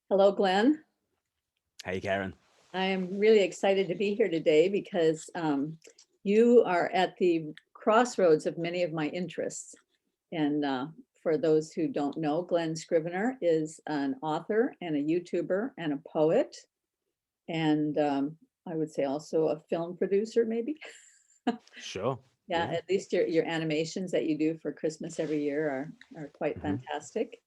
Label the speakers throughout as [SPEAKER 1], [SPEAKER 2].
[SPEAKER 1] Hello, Glenn.
[SPEAKER 2] Hey, Karen.
[SPEAKER 1] I am really excited to be here today because you are at the crossroads of many of my interests. And for those who don't know, Glen Scrivener is an author and a YouTuber and a poet. And I would say also a film producer, maybe.
[SPEAKER 2] Sure.
[SPEAKER 1] Yeah,
[SPEAKER 2] Yeah.
[SPEAKER 1] at least your animations that you do for Christmas every year are quite
[SPEAKER 2] hmm
[SPEAKER 1] fantastic.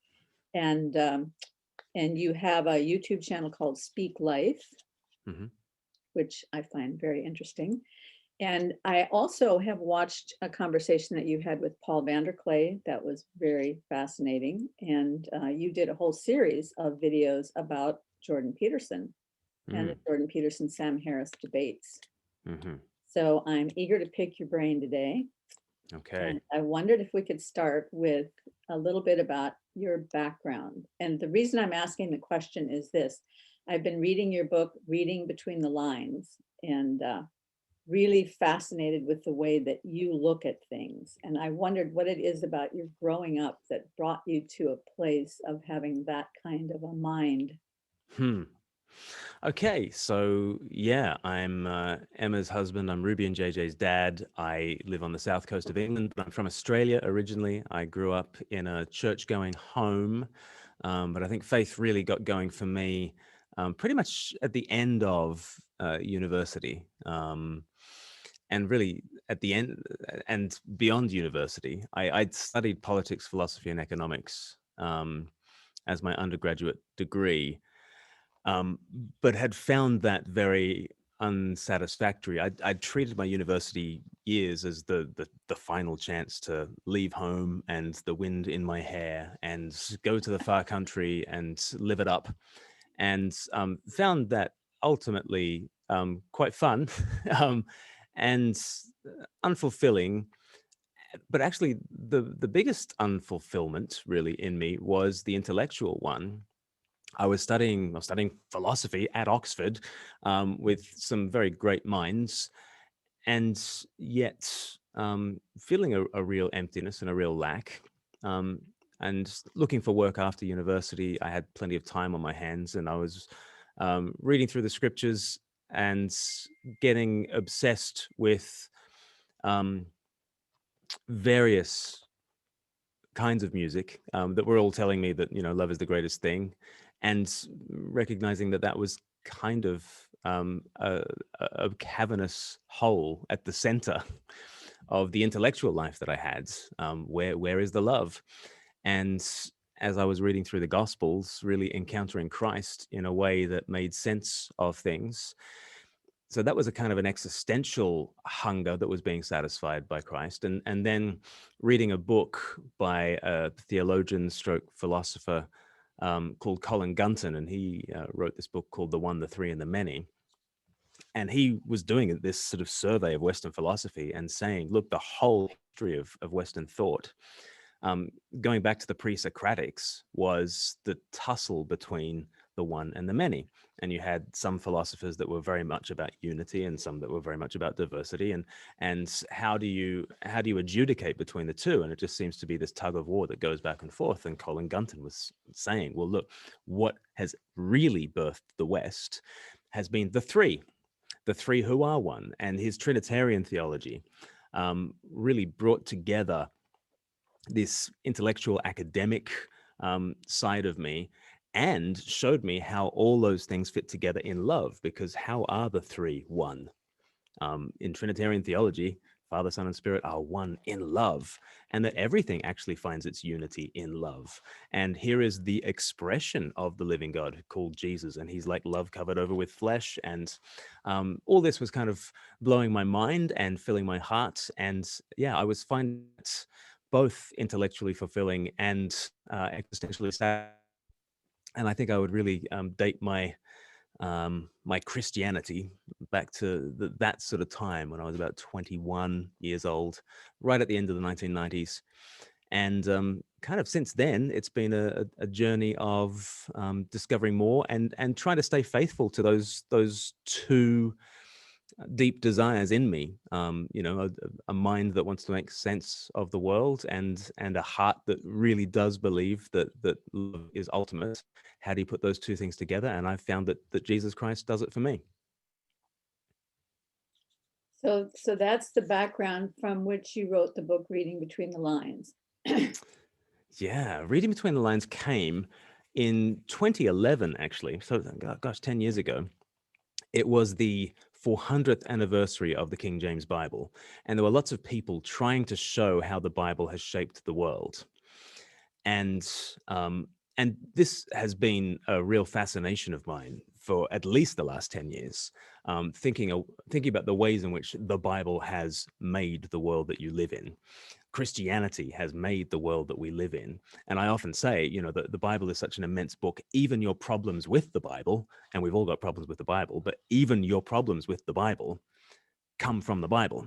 [SPEAKER 1] And you have a YouTube channel called Speak Life,
[SPEAKER 2] hmm
[SPEAKER 1] which I find very interesting. And I also have watched a conversation that you had with Paul Vanderklay that was very fascinating. And you did a whole series of videos about Jordan Peterson and the
[SPEAKER 2] Mm.
[SPEAKER 1] Jordan Peterson Sam Harris debates.
[SPEAKER 2] hmm
[SPEAKER 1] So I'm eager to pick your brain today.
[SPEAKER 2] Okay.
[SPEAKER 1] And I wondered if we could start with a little bit about your background. And the reason I'm asking the question is this. I've been reading your book, Reading Between the Lines, and really fascinated with the way that you look at things. And I wondered what it is about your growing up that brought you to a place of having that kind of a mind.
[SPEAKER 2] Hmm. Okay. So, yeah, I'm Emma's husband. I'm Ruby and JJ's dad. I live on the south coast of England, but I'm from Australia originally. I grew up in a church going home, but I think faith really got going for me pretty much at the end of university. And really at the end and beyond university, I'd studied politics, philosophy, and economics as my undergraduate degree, um, but had found that very unsatisfactory. I'd treated my university years as the final chance to leave home and the wind in my hair and go to the far country and live it up, and found that ultimately quite fun um, and unfulfilling. But actually, the biggest unfulfillment really in me was the intellectual one. I was studying philosophy at Oxford with some very great minds, and yet feeling a real emptiness and a real lack. Um, and looking for work after university, I had plenty of time on my hands, and I was reading through the scriptures and getting obsessed with um, various kinds of music that were all telling me that love is the greatest thing, and recognizing that that was kind of a cavernous hole at the center of the intellectual life that I had. Where is the love? And as I was reading through the Gospels, really encountering Christ in a way that made sense of things. So that was a kind of an existential hunger that was being satisfied by Christ. And then reading a book by a theologian stroke philosopher called Colin Gunton, and he wrote this book called The One, the Three, and the Many. And he was doing this sort of survey of Western philosophy and saying, look, the whole history of Western thought, um, going back to the pre-Socratics, was the tussle between the one and the many. And you had some philosophers that were very much about unity, and some that were very much about diversity. And how do you adjudicate between the two? And it just seems to be this tug of war that goes back and forth. And Colin Gunton was saying, well, look, what has really birthed the West has been the three who are one, and his Trinitarian theology really brought together this intellectual academic side of me and showed me how all those things fit together in love, because how are the three one? In Trinitarian theology, Father, Son, and Spirit are one in love, and that everything actually finds its unity in love. And here is the expression of the living God called Jesus, and he's like love covered over with flesh. And all this was kind of blowing my mind and filling my heart. And yeah, I was finding it both intellectually fulfilling and existentially sad. And I think I would really date my Christianity back to that sort of time when I was about 21 years old, right at the end of the 1990s. And kind of since then, it's been a journey of discovering more and trying to stay faithful to those two deep desires in me, a mind that wants to make sense of the world, and a heart that really does believe that love is ultimate. How do you put those two things together? And I've found that Jesus Christ does it for me.
[SPEAKER 1] So that's the background from which you wrote the book, Reading Between the Lines.
[SPEAKER 2] Yeah, Reading Between the Lines came in 2011, actually. So, gosh, 10 years ago. It was the 400th anniversary of the King James Bible, and there were lots of people trying to show how the Bible has shaped the world. And um, and this has been a real fascination of mine for at least the last 10 years, thinking about the ways in which the Bible has made the world that you live in. Christianity has made the world that we live in. And I often say, the Bible is such an immense book. Even your problems with the Bible, and we've all got problems with the Bible, but even your problems with the Bible come from the Bible.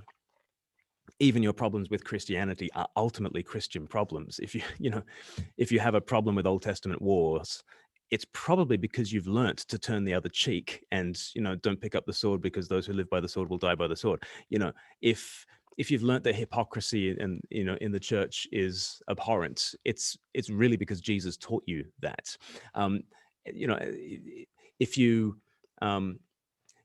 [SPEAKER 2] Even your problems with Christianity are ultimately Christian problems. If you have a problem with Old Testament wars, it's probably because you've learnt to turn the other cheek and, don't pick up the sword, because those who live by the sword will die by the sword. If you've learnt that hypocrisy and in the church is abhorrent, it's really because Jesus taught you that. You know, if you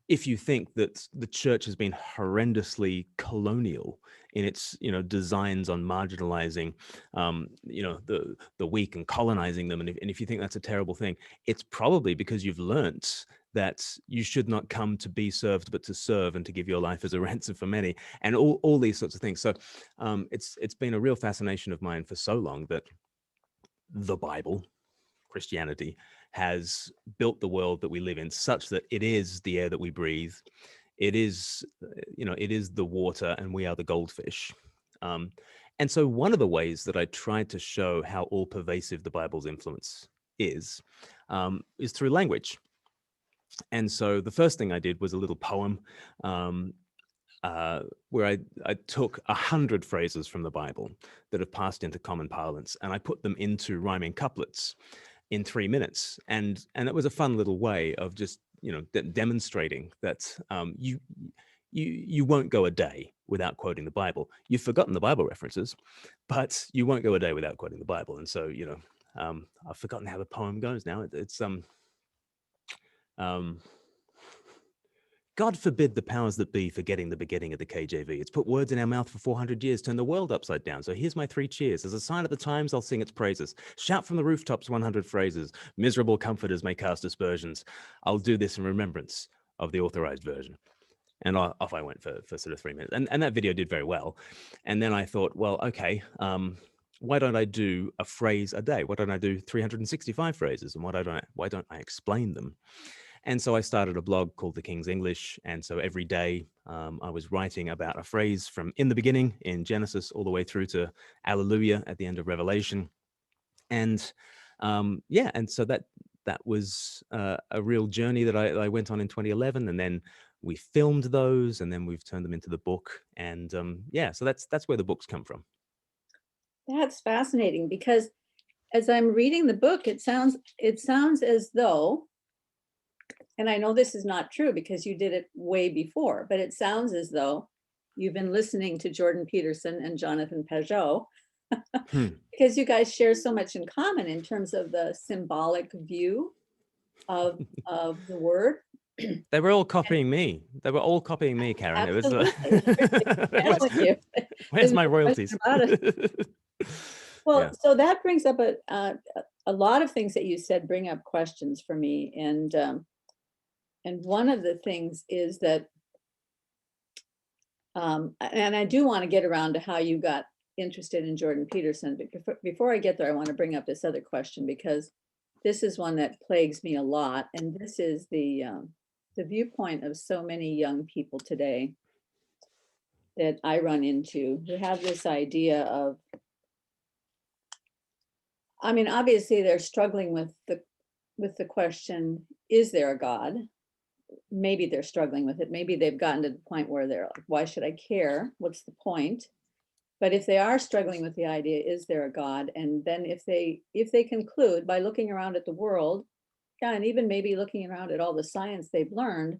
[SPEAKER 2] if you think that the church has been horrendously colonial in its designs on marginalizing the weak and colonizing them, and if you think that's a terrible thing, it's probably because you've learnt that you should not come to be served but to serve, and to give your life as a ransom for many, and all these sorts of things. So it's been a real fascination of mine for so long that the Bible, Christianity, has built the world that we live in such that it is the air that we breathe. It is, it is the water, and we are the goldfish. And so one of the ways that I tried to show how all pervasive the Bible's influence is through language. And so the first thing I did was a little poem where I took 100 phrases from the Bible that have passed into common parlance, and I put them into rhyming couplets in 3 minutes. And it was a fun little way of just, demonstrating that you won't go a day without quoting the Bible. You've forgotten the Bible references, but you won't go a day without quoting the Bible. And so, I've forgotten how the poem goes now. It's um, God forbid the powers that be forgetting the begetting of the KJV. It's put words in our mouth for 400 years, turned the world upside down. So here's my 3 cheers. As a sign of the times, I'll sing its praises. Shout from the rooftops 100 phrases. Miserable comforters may cast aspersions. I'll do this in remembrance of the authorized version. And off I went for sort of 3 minutes. And that video did very well. And then I thought, well, okay, why don't I do a phrase a day? Why don't I do 365 phrases? And why don't I explain them? And so I started a blog called The King's English. And so every day I was writing about a phrase from in the beginning in Genesis all the way through to Alleluia at the end of Revelation. And and so that was a real journey that I went on in 2011. And then we filmed those, and then we've turned them into the book. And so that's where the books come from.
[SPEAKER 1] That's fascinating, because as I'm reading the book, it sounds as though, and I know this is not true because you did it way before, but it sounds as though you've been listening to Jordan Peterson and Jonathan Pageau because you guys share so much in common in terms of the symbolic view of the word.
[SPEAKER 2] They were all copying me. They were all copying me, Karen.
[SPEAKER 1] Absolutely.
[SPEAKER 2] Where's my royalties?
[SPEAKER 1] Well, so that brings up a lot of things that you said bring up questions for me. And one of the things is that, and I do want to get around to how you got interested in Jordan Peterson, but before I get there, I want to bring up this other question, because this is one that plagues me a lot. And this is the viewpoint of so many young people today that I run into, who have this idea of, I mean, obviously they're struggling with the question, is there a God? Maybe they're struggling with it. Maybe they've gotten to the point where they're like, why should I care? What's the point? But if they are struggling with the idea, is there a God? And then if they conclude by looking around at the world, and even maybe looking around at all the science they've learned,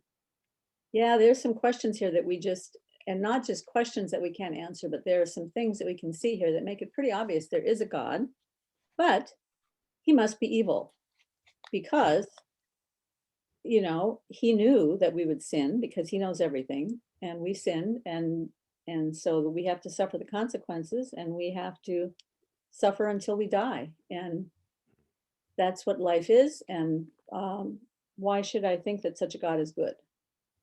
[SPEAKER 1] Yeah, there's some questions here that we just, and not just questions that we can't answer, but there are some things that we can see here that make it pretty obvious there is a God, but he must be evil because, he knew that we would sin because he knows everything and we sinned, and so we have to suffer the consequences, and we have to suffer until we die. And that's what life is. And why should I think that such a God is good?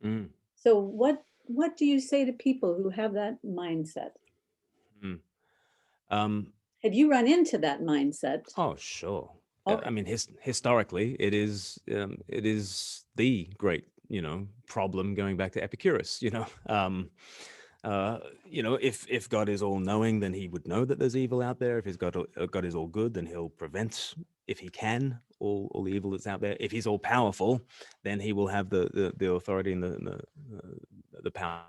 [SPEAKER 2] Mm,
[SPEAKER 1] So what do you say to people who have that mindset?
[SPEAKER 2] mm. Um,
[SPEAKER 1] Have you run into that mindset?
[SPEAKER 2] oh, sure. I
[SPEAKER 1] Okay.
[SPEAKER 2] mean, historically, it is the great, problem going back to Epicurus. If God is all knowing, then he would know that there's evil out there. If his God is all good, then he'll prevent, if he can, all the evil that's out there. If he's all powerful, then he will have the authority and the power.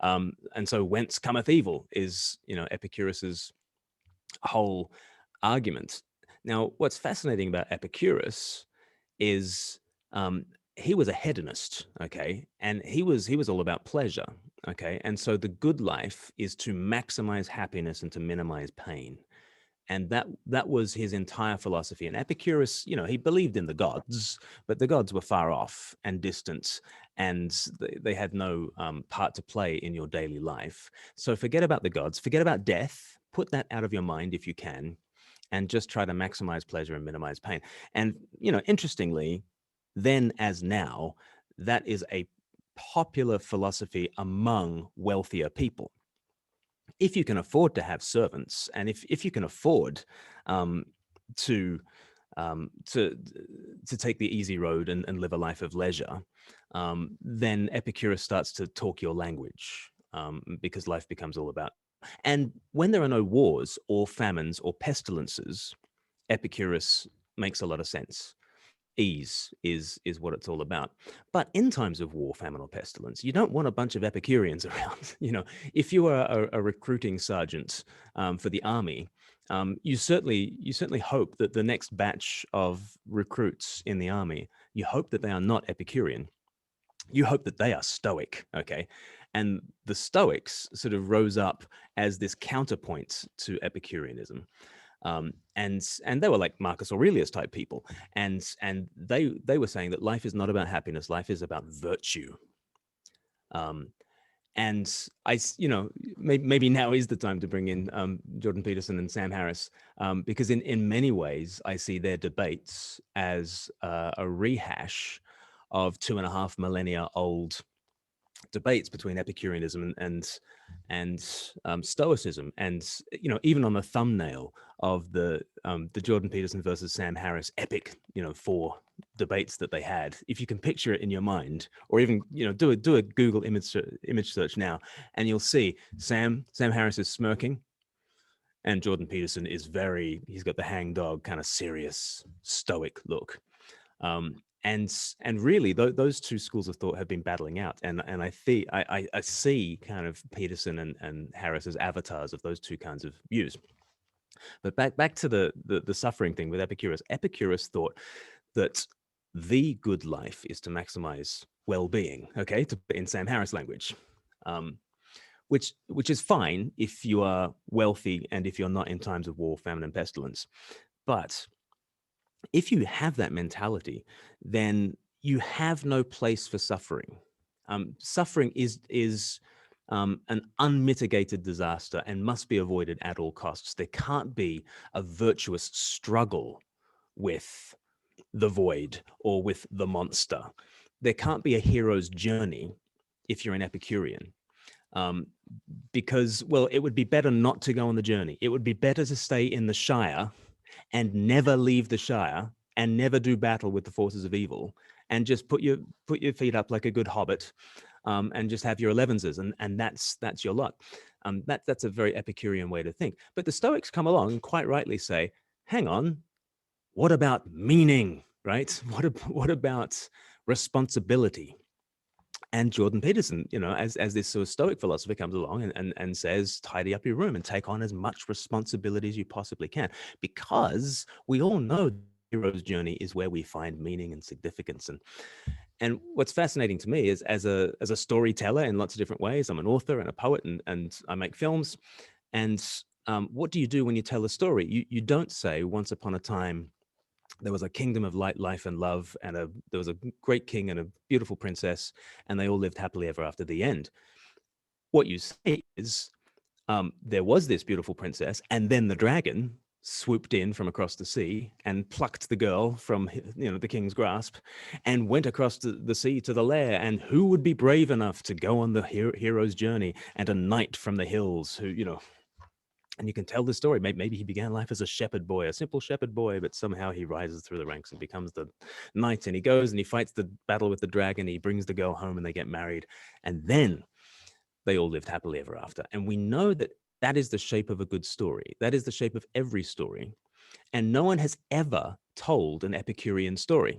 [SPEAKER 2] And so, whence cometh evil is Epicurus's whole argument. Now, what's fascinating about Epicurus is he was a hedonist, okay, and he was all about pleasure, okay, and so the good life is to maximize happiness and to minimize pain, and that was his entire philosophy. And Epicurus, he believed in the gods, but the gods were far off and distant, and they had no part to play in your daily life. So forget about the gods, forget about death, put that out of your mind if you can, and just try to maximize pleasure and minimize pain. And interestingly, then as now, that is a popular philosophy among wealthier people. If you can afford to have servants, and if you can afford um, to to take the easy road and live a life of leisure, then Epicurus starts to talk your language, because life becomes all about. And when there are no wars or famines or pestilences, Epicurus makes a lot of sense. Ease is what it's all about. But in times of war, famine, or pestilence, you don't want a bunch of Epicureans around. If you are a recruiting sergeant for the army, you certainly hope that the next batch of recruits in the army, you hope that they are not Epicurean. You hope that they are Stoic, okay? And the Stoics sort of rose up as this counterpoint to Epicureanism, and they were like Marcus Aurelius type people, and they were saying that life is not about happiness, life is about virtue. Um, and maybe now is the time to bring in Jordan Peterson and Sam Harris, because in many ways I see their debates as a rehash of 2.5 millennia old debates between Epicureanism and Stoicism. And even on the thumbnail of the Jordan Peterson versus Sam Harris epic, 4 debates that they had, if you can picture it in your mind, or even do a Google image search now, and you'll see Sam Harris is smirking, and Jordan Peterson is he's got the hangdog kind of serious stoic look. And really, those two schools of thought have been battling out, and I see kind of Peterson and Harris as avatars of those two kinds of views. But back to the suffering thing with Epicurus. Epicurus thought that the good life is to maximize well-being. Okay, to put in Sam Harris language. Which is fine if you are wealthy and if you're not in times of war, famine, and pestilence. But if you have that mentality, then you have no place for suffering. Suffering is an unmitigated disaster and must be avoided at all costs. There can't be a virtuous struggle with the void or with the monster. There can't be a hero's journey if you're an Epicurean. Um, because, well, it would be better not to go on the journey. It would be better to stay in the Shire and never leave the Shire and never do battle with the forces of evil, and just put your feet up like a good hobbit, and just have your 11s, and that's your lot. That's a very Epicurean way to think. But the Stoics come along and quite rightly say, hang on, what about meaning, right? What about responsibility? And Jordan Peterson, as this sort of Stoic philosopher comes along and says, tidy up your room and take on as much responsibility as you possibly can, because we all know the hero's journey is where we find meaning and significance. And what's fascinating to me is as a storyteller in lots of different ways, I'm an author and a poet, and I make films. And what do you do when you tell a story? You don't say once upon a time there was a kingdom of light, life, and love, and there was a great king and a beautiful princess, and they all lived happily ever after, the end. What you say is there was this beautiful princess, and then the dragon swooped in from across the sea and plucked the girl from the king's grasp and went across the sea to the lair. And who would be brave enough to go on the hero's journey? And a knight from the hills who, and you can tell the story. Maybe he began life as a shepherd boy, a simple shepherd boy, but somehow he rises through the ranks and becomes the knight, and he goes and he fights the battle with the dragon. He brings the girl home and they get married. And then they all lived happily ever after. And we know that that is the shape of a good story. That is the shape of every story. And no one has ever told an Epicurean story.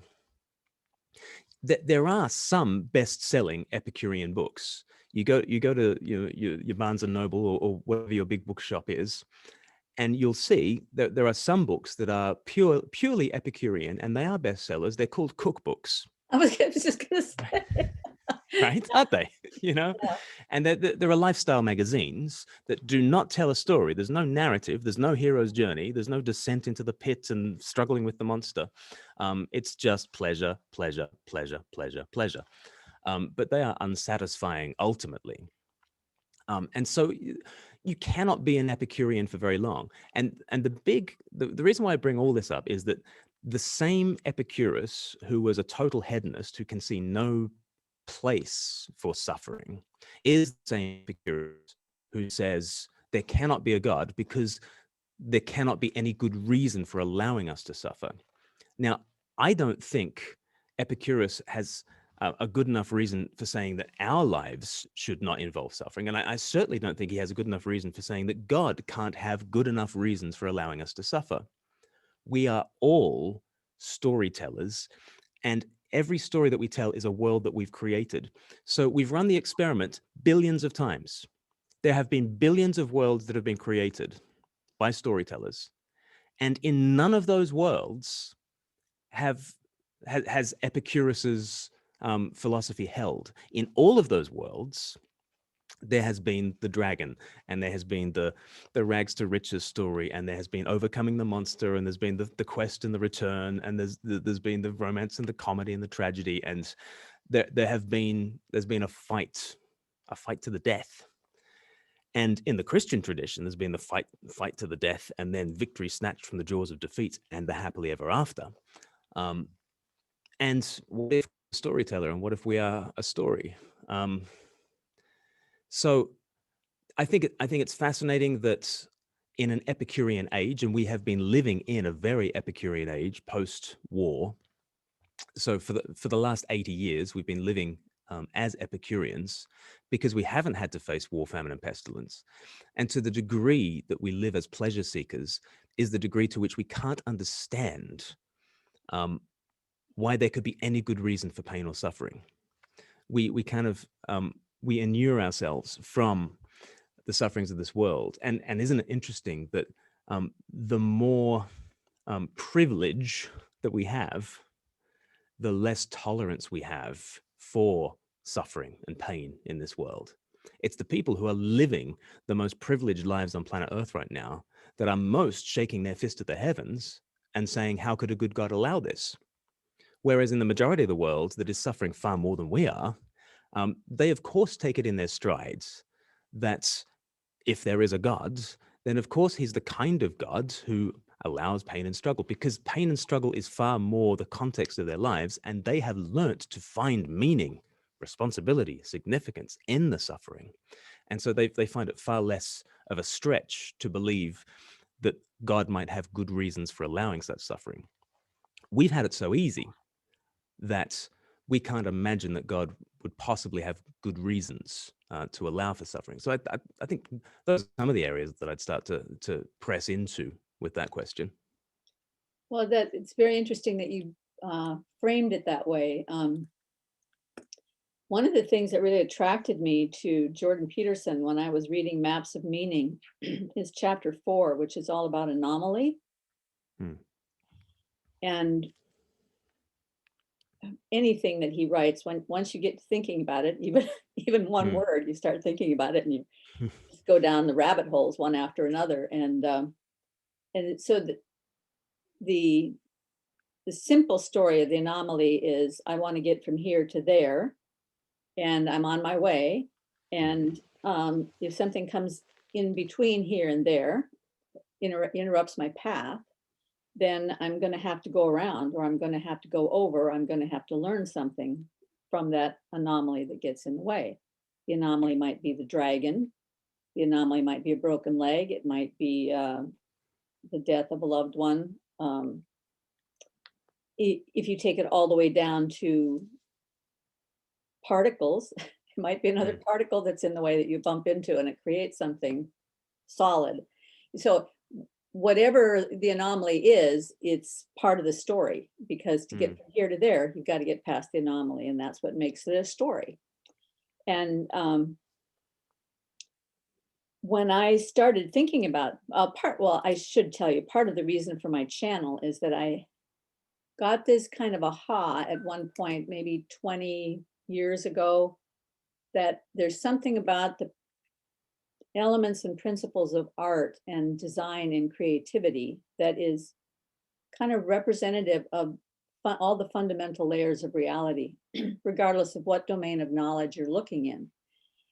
[SPEAKER 2] There are some best-selling Epicurean books. You go to your Barnes and Noble or whatever your big bookshop is, and you'll see that there are some books that are purely Epicurean, and they are bestsellers. They're called cookbooks.
[SPEAKER 1] I was just going to say.
[SPEAKER 2] Right? Aren't they? Yeah. And there are lifestyle magazines that do not tell a story. There's no narrative. There's no hero's journey. There's no descent into the pit and struggling with the monster. It's just pleasure, pleasure, pleasure, pleasure, pleasure. But they are unsatisfying ultimately. And so you cannot be an Epicurean for very long. And the reason why I bring all this up is that the same Epicurus, who was a total hedonist, who can see no place for suffering, is the same Epicurus who says there cannot be a God because there cannot be any good reason for allowing us to suffer. Now, I don't think Epicurus has a good enough reason for saying that our lives should not involve suffering. And I certainly don't think he has a good enough reason for saying that God can't have good enough reasons for allowing us to suffer. We are all storytellers, and every story that we tell is a world that we've created. So we've run the experiment billions of times. There have been billions of worlds that have been created by storytellers. And in none of those worlds has Epicurus's philosophy held. In all of those worlds, there has been the dragon, and there has been the rags to riches story, and there has been overcoming the monster, and there's been the quest and the return, and there's been the romance and the comedy and the tragedy, and there's been a fight to the death. And in the Christian tradition, there's been the fight to the death, and then victory snatched from the jaws of defeat, and the happily ever after. And what if we're a storyteller, and what if we are a story? So I think it's fascinating that in an Epicurean age, and we have been living in a very Epicurean age post-war. So for the last 80 years, we've been living as Epicureans because we haven't had to face war, famine, and pestilence. And to the degree that we live as pleasure seekers is the degree to which we can't understand why there could be any good reason for pain or suffering. We kind of we inure ourselves from the sufferings of this world. And isn't it interesting that the more privilege that we have, the less tolerance we have for suffering and pain in this world. It's the people who are living the most privileged lives on planet Earth right now that are most shaking their fist at the heavens and saying, how could a good God allow this? Whereas in the majority of the world that is suffering far more than we are, they of course take it in their strides that if there is a God, then of course he's the kind of God who allows pain and struggle, because pain and struggle is far more the context of their lives, and they have learnt to find meaning, responsibility, significance in the suffering. And so they find it far less of a stretch to believe that God might have good reasons for allowing such suffering. We've had it so easy that we can't imagine that God would possibly have good reasons to allow for suffering. So I think those are some of the areas that I'd start to press into with that question.
[SPEAKER 1] Well, it's very interesting that you framed it that way. One of the things that really attracted me to Jordan Peterson when I was reading Maps of Meaning is chapter 4, which is all about anomaly. And anything that he writes, once you get thinking about it, even one
[SPEAKER 2] Mm.
[SPEAKER 1] word, you start thinking about it and you just go down the rabbit holes one after another. And so the the simple story of the anomaly is I want to get from here to there and I'm on my way. And if something comes in between here and there, interrupts my path, then I'm going to have to go around, or I'm going to have to go over, I'm going to have to learn something from that anomaly that gets in the way. The anomaly might be the dragon. The anomaly might be a broken leg. It might be the death of a loved one. If you take it all the way down to particles, it might be another
[SPEAKER 2] Mm.
[SPEAKER 1] particle that's in the way that you bump into and it creates something solid. So whatever the anomaly is, it's part of the story, because to get
[SPEAKER 2] Mm.
[SPEAKER 1] from here to there, you've got to get past the anomaly, and that's what makes it a story. And when I started thinking about well, I should tell you, part of the reason for my channel is that I got this kind of aha at one point, maybe 20 years ago, that there's something about the elements and principles of art and design and creativity that is kind of representative of all the fundamental layers of reality, regardless of what domain of knowledge you're looking in.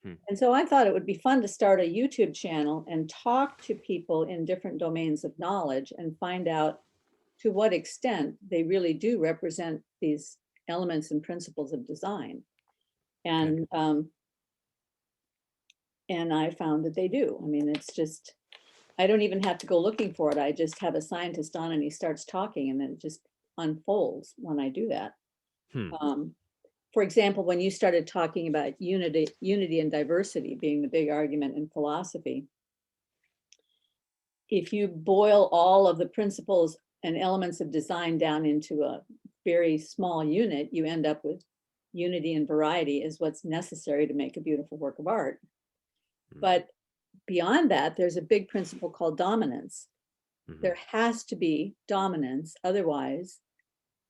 [SPEAKER 2] Mm.
[SPEAKER 1] And so I thought it would be fun to start a YouTube channel and talk to people in different domains of knowledge and find out to what extent they really do represent these elements and principles of design.
[SPEAKER 2] Okay.
[SPEAKER 1] And I found that they do. I mean, it's just, I don't even have to go looking for it. I just have a scientist on and he starts talking, and then it just unfolds when I do that.
[SPEAKER 2] Hmm.
[SPEAKER 1] For example, when you started talking about unity and diversity being the big argument in philosophy, if you boil all of the principles and elements of design down into a very small unit, you end up with unity and variety is what's necessary to make a beautiful work of art.
[SPEAKER 2] Mm.
[SPEAKER 1] But beyond that, there's a big principle called dominance.
[SPEAKER 2] Mhm.
[SPEAKER 1] There has to be dominance, otherwise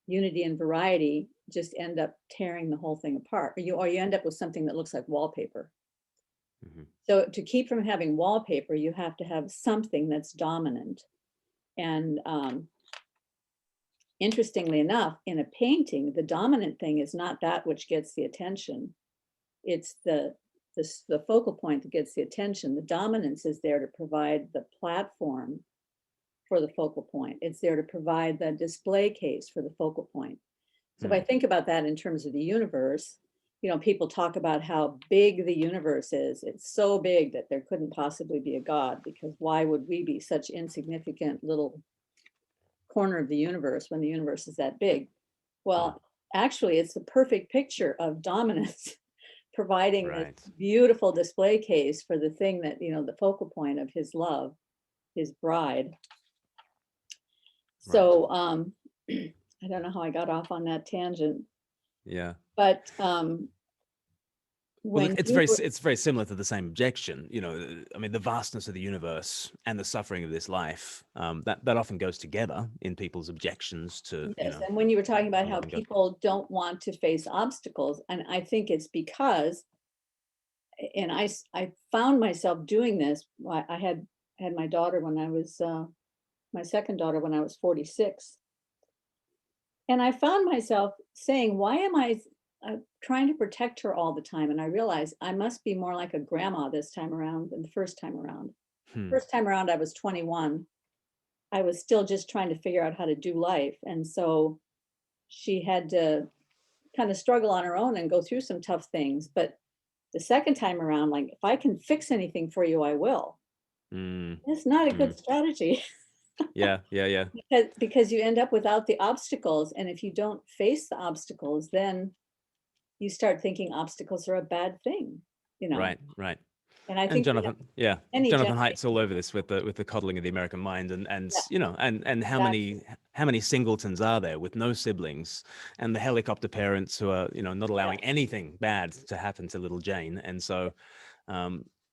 [SPEAKER 1] unity and variety just end up tearing the whole thing apart, or you end up with something that looks like wallpaper.
[SPEAKER 2] Mhm.
[SPEAKER 1] So to keep from having wallpaper, you have to have something that's dominant. And interestingly enough, in a painting, the dominant thing is not that which gets the attention. It's the focal point that gets the attention. The dominance is there to provide the platform for the focal point. It's there to provide the display case for the focal point. So if I think about that in terms of the universe, people talk about how big the universe is. It's so big that there couldn't possibly be a God, because why would we be such insignificant little corner of the universe when the universe is that big? Well, actually, it's the perfect picture of dominance, providing this
[SPEAKER 2] Right.
[SPEAKER 1] beautiful display case for the thing that, the focal point of his love, his bride.
[SPEAKER 2] Right.
[SPEAKER 1] So I don't know how I got off on that tangent,
[SPEAKER 2] Yeah.
[SPEAKER 1] but
[SPEAKER 2] Well,
[SPEAKER 1] when
[SPEAKER 2] it's very similar to the same objection. I mean, the vastness of the universe and the suffering of this life, that often goes together in people's objections to,
[SPEAKER 1] yes, and when you were talking about
[SPEAKER 2] a
[SPEAKER 1] how
[SPEAKER 2] loving God.
[SPEAKER 1] people don't want to face obstacles, and I think it's because, and I found myself doing this. I had my daughter when I was my second daughter when I was 46, and I found myself saying, "Why am I trying to protect her all the time?" And I realized I must be more like a grandma this time around than the first time around.
[SPEAKER 2] Hmm.
[SPEAKER 1] First time around, I was 21. I was still just trying to figure out how to do life, and so she had to kind of struggle on her own and go through some tough things. But the second time around, like, if I can fix anything for you, I will.
[SPEAKER 2] Mm.
[SPEAKER 1] It's not a
[SPEAKER 2] Mm.
[SPEAKER 1] good strategy
[SPEAKER 2] Yeah. Yeah. Yeah.
[SPEAKER 1] because you end up without the obstacles. And if you don't face the obstacles, then you start thinking obstacles are a bad thing, you know.
[SPEAKER 2] Right. Right.
[SPEAKER 1] And I
[SPEAKER 2] And
[SPEAKER 1] think
[SPEAKER 2] Jonathan, yeah,
[SPEAKER 1] any
[SPEAKER 2] Jonathan Haidt's all
[SPEAKER 1] generation,
[SPEAKER 2] over this with the coddling of the American mind, and
[SPEAKER 1] yeah,
[SPEAKER 2] and
[SPEAKER 1] exactly.
[SPEAKER 2] how many singletons are there with no siblings, and the helicopter parents who are not
[SPEAKER 1] Yeah.
[SPEAKER 2] allowing anything bad to happen to little Jane, and so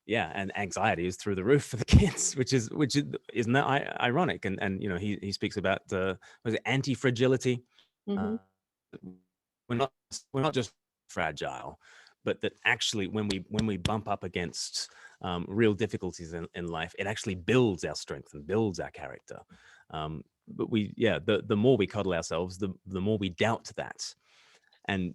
[SPEAKER 2] yeah, and anxiety is through the roof for the kids, isn't that ironic? And he speaks about was it anti-fragility
[SPEAKER 1] Hmm.
[SPEAKER 2] we're not just fragile, but that actually when we bump up against real difficulties in life, it actually builds our strength and builds our character. But the more we coddle ourselves, the more we doubt that. And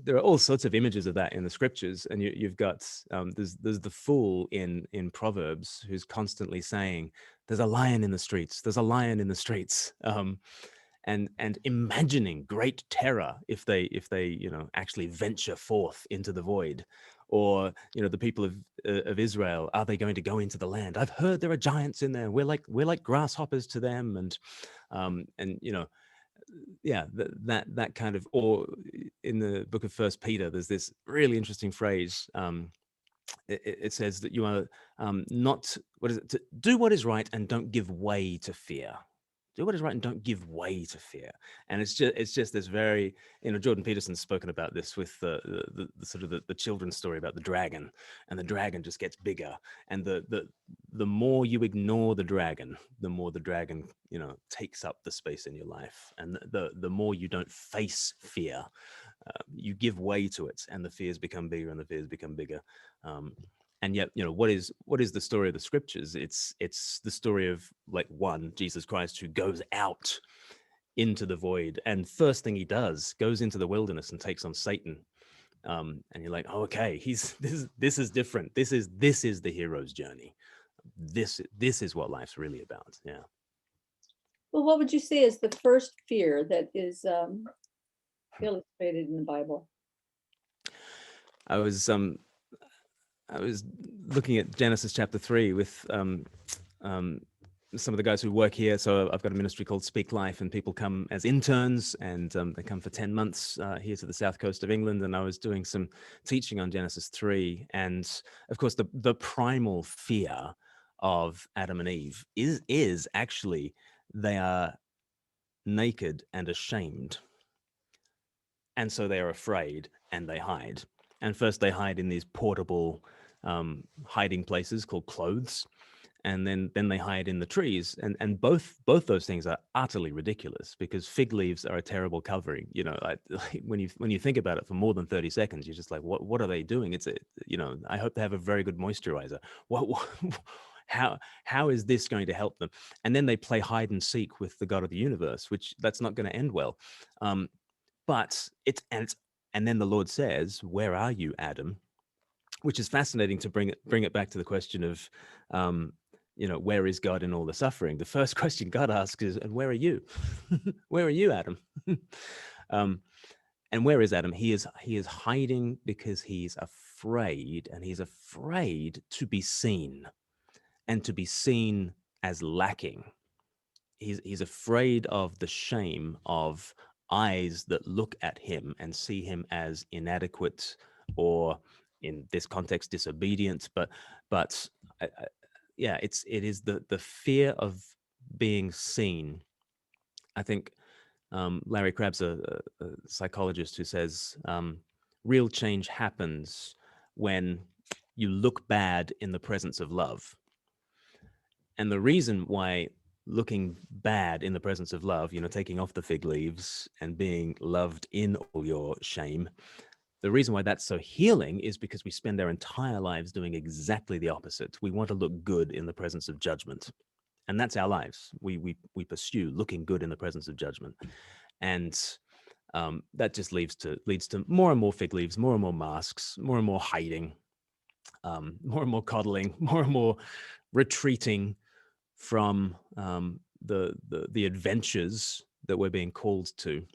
[SPEAKER 2] there are all sorts of images of that in the scriptures, and you've got there's the fool in Proverbs who's constantly saying, "There's a lion in the streets. There's a lion in the streets," and imagining great terror if they actually venture forth into the void, or the people of Israel, are they going to go into the land? I've heard there are giants in there. We're like grasshoppers to them, and yeah, that kind of, or in the book of First Peter, there's this really interesting phrase. It says that you are not, what is it, to do what is right and don't give way to fear. Do what is right and don't give way to fear. And it's just this very, Jordan Peterson's spoken about this with the sort of the children's story about the dragon, and the dragon just gets bigger, and the more you ignore the dragon, the more the dragon takes up the space in your life, and the more you don't face fear, you give way to it, and the fears become bigger, and the fears become bigger. And yet, what is the story of the scriptures? It's the story of, like, one, Jesus Christ, who goes out into the void, and first thing he does, goes into the wilderness and takes on Satan. And you're like, oh, okay, this is different. This is the hero's journey. This is what life's really about. Yeah.
[SPEAKER 1] Well, what would you say is the first fear that is illustrated in the Bible?
[SPEAKER 2] I was looking at Genesis chapter 3 with some of the guys who work here. So I've got a ministry called Speak Life, and people come as interns, and they come for 10 months here to the south coast of England. And I was doing some teaching on Genesis 3. And of course, the primal fear of Adam and Eve is actually they are naked and ashamed. And so they are afraid and they hide. And first they hide in these portable hiding places called clothes, and then they hide in the trees, and both those things are utterly ridiculous, because fig leaves are a terrible covering. When you think about it for more than 30 seconds, you're just like, what are they doing? I hope they have a very good moisturizer. What how is this going to help them? And then they play hide and seek with the God of the universe, which that's not going to end well. But and then the Lord says, "Where are you, Adam?" Which is fascinating to bring it back to the question of, where is God in all the suffering? The first question God asks is, "And where are you? Where are you, Adam?" And where is Adam? He is hiding because he's afraid, and he's afraid to be seen, and to be seen as lacking. He's afraid of the shame of eyes that look at him and see him as inadequate, or in this context disobedient. But yeah, it is the fear of being seen. I think Larry Crabb's a psychologist who says real change happens when you look bad in the presence of love. And the reason why looking bad in the presence of love, taking off the fig leaves and being loved in all your shame, the reason why that's so healing is because we spend our entire lives doing exactly the opposite. We want to look good in the presence of judgment. And that's our lives. We pursue looking good in the presence of judgment. And that just leads to more and more fig leaves, more and more masks, more and more hiding, more and more coddling, more and more retreating from the adventures that we're being called to.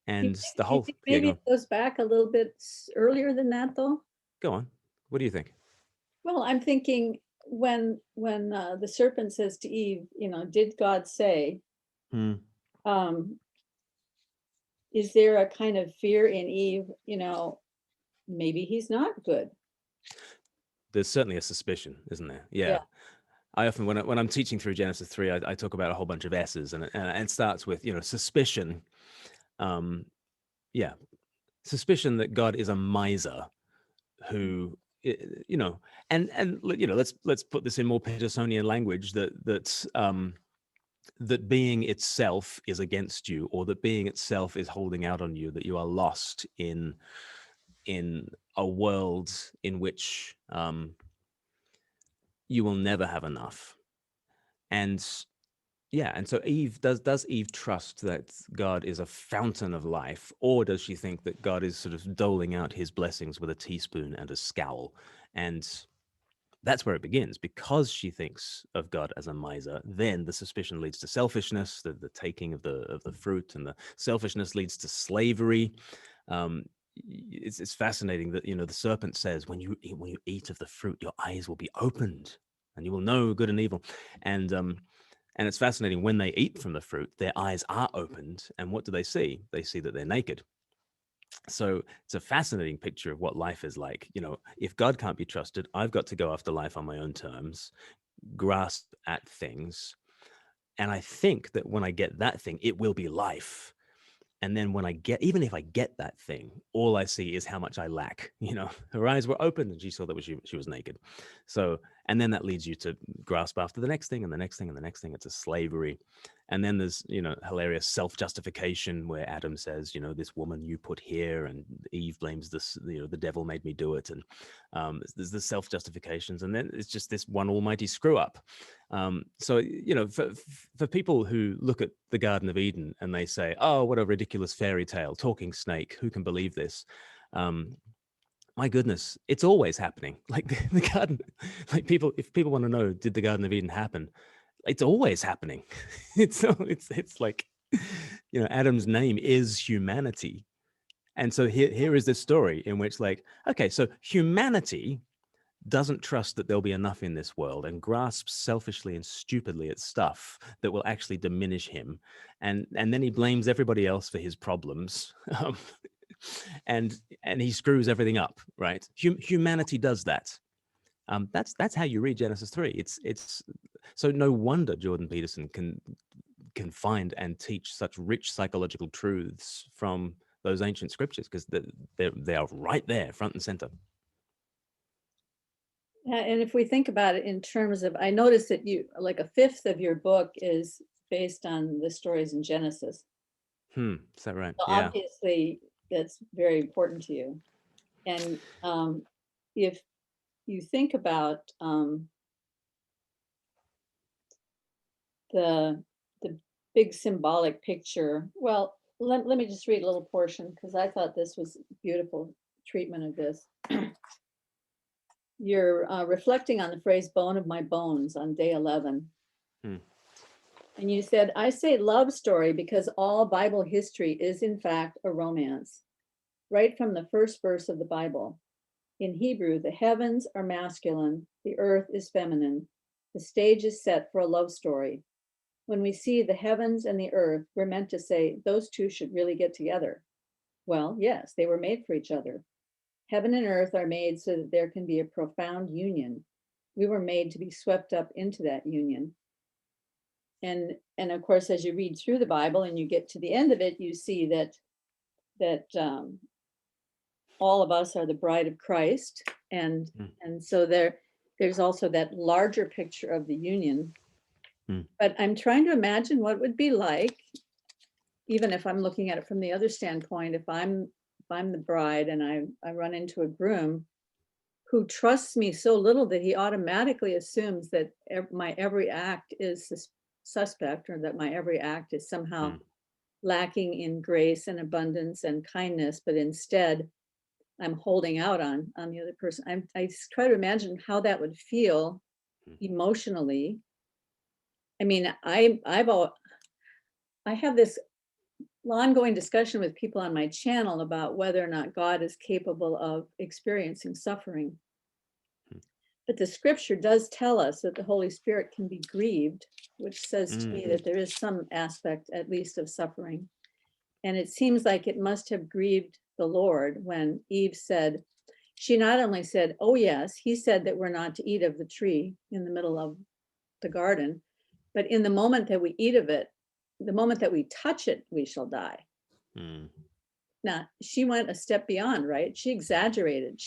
[SPEAKER 2] And the
[SPEAKER 1] Do you
[SPEAKER 2] whole,
[SPEAKER 1] think
[SPEAKER 2] yeah,
[SPEAKER 1] maybe
[SPEAKER 2] go
[SPEAKER 1] it
[SPEAKER 2] on.
[SPEAKER 1] goes back a little bit earlier than that, though?
[SPEAKER 2] Go on. What do you think?
[SPEAKER 1] Well, I'm thinking when the serpent says to Eve, did God say,
[SPEAKER 2] Hmm.
[SPEAKER 1] is there a kind of fear in Eve, maybe he's not good?
[SPEAKER 2] There's certainly a suspicion, isn't there? Yeah.
[SPEAKER 1] Yeah.
[SPEAKER 2] I often, when I'm teaching through Genesis 3, I talk about a whole bunch of S's, and it starts with, suspicion. Yeah, suspicion that God is a miser who, and let's put this in more Petersonian language, that that being itself is against you, or that being itself is holding out on you, that you are lost in a world in which you will never have enough. And yeah, and so Eve, does Eve trust that God is a fountain of life, or does she think that God is sort of doling out his blessings with a teaspoon and a scowl? And that's where it begins. Because she thinks of God as a miser, then the suspicion leads to selfishness, the taking of the fruit, and the selfishness leads to slavery. It's fascinating that, you know, the serpent says, when you eat of the fruit, your eyes will be opened and you will know good and evil. And it's fascinating, when they eat from the fruit, their eyes are opened, and what do they see? They see that they're naked. So it's a fascinating picture of what life is like. You know, if God can't be trusted, I've got to go after life on my own terms, grasp at things. And I think that when I get that thing, it will be life. And then when even if I get that thing, all I see is how much I lack. You know, her eyes were open and she saw that she was naked. So, and then that leads you to grasp after the next thing and the next thing and the next thing. It's a slavery. And then there's, you know, hilarious self-justification where Adam says, you know, this woman you put here, and Eve blames this, you know, the devil made me do it. And there's the self-justifications, and then it's just this one almighty screw up. So, you know, for people who look at the Garden of Eden and they say, oh, what a ridiculous fairy tale, talking snake, who can believe this? My goodness, it's always happening. Like the garden, like if people want to know, did the Garden of Eden happen? It's always happening. It's like, you know, Adam's name is humanity. And so here is this story in which, like, okay, so humanity doesn't trust that there'll be enough in this world and grasps selfishly and stupidly at stuff that will actually diminish him. And then he blames everybody else for his problems. And he screws everything up, right? Humanity does that. That's how you read Genesis 3. It's so no wonder Jordan Peterson can find and teach such rich psychological truths from those ancient scriptures, because they are right there, front and center.
[SPEAKER 1] Yeah, and if we think about it in terms of, I noticed that you, like, a fifth of your book is based on the stories in Genesis.
[SPEAKER 2] Is that right?
[SPEAKER 1] So
[SPEAKER 2] Yeah.
[SPEAKER 1] obviously, that's very important to you. And if you think about the big symbolic picture, well, let me just read a little portion, because I thought this was beautiful treatment of this. You're reflecting on the phrase bone of my bones on day 11. And you said, I say love story because all Bible history is in fact a romance, right from the first verse of the Bible. In Hebrew, the heavens are masculine, the earth is feminine. The stage is set for a love story. When we see the heavens and the earth, we're meant to say those two should really get together. Well, yes, they were made for each other. Heaven and earth are made so that there can be a profound union. We were made to be swept up into that union. And of course, as you read through the Bible and you get to the end of it, you see that all of us are the bride of Christ, and so there's also that larger picture of the union. But I'm trying to imagine what it would be like, even if I'm looking at it from the other standpoint, if I'm the bride and I run into a groom who trusts me so little that he automatically assumes that my every act is suspect, or that my every act is somehow lacking in grace and abundance and kindness, but instead I'm holding out on the other person. I try to imagine how that would feel emotionally. I mean, I have this ongoing discussion with people on my channel about whether or not God is capable of experiencing suffering. But the scripture does tell us that the Holy Spirit can be grieved, which says to me that there is some aspect, at least, of suffering. And it seems like it must have grieved the Lord when Eve said, she not only said, oh yes, he said that we're not to eat of the tree in the middle of the garden, but in the moment that we eat of it, the moment that we touch it, we shall die. Now, she went a step beyond, right? She exaggerated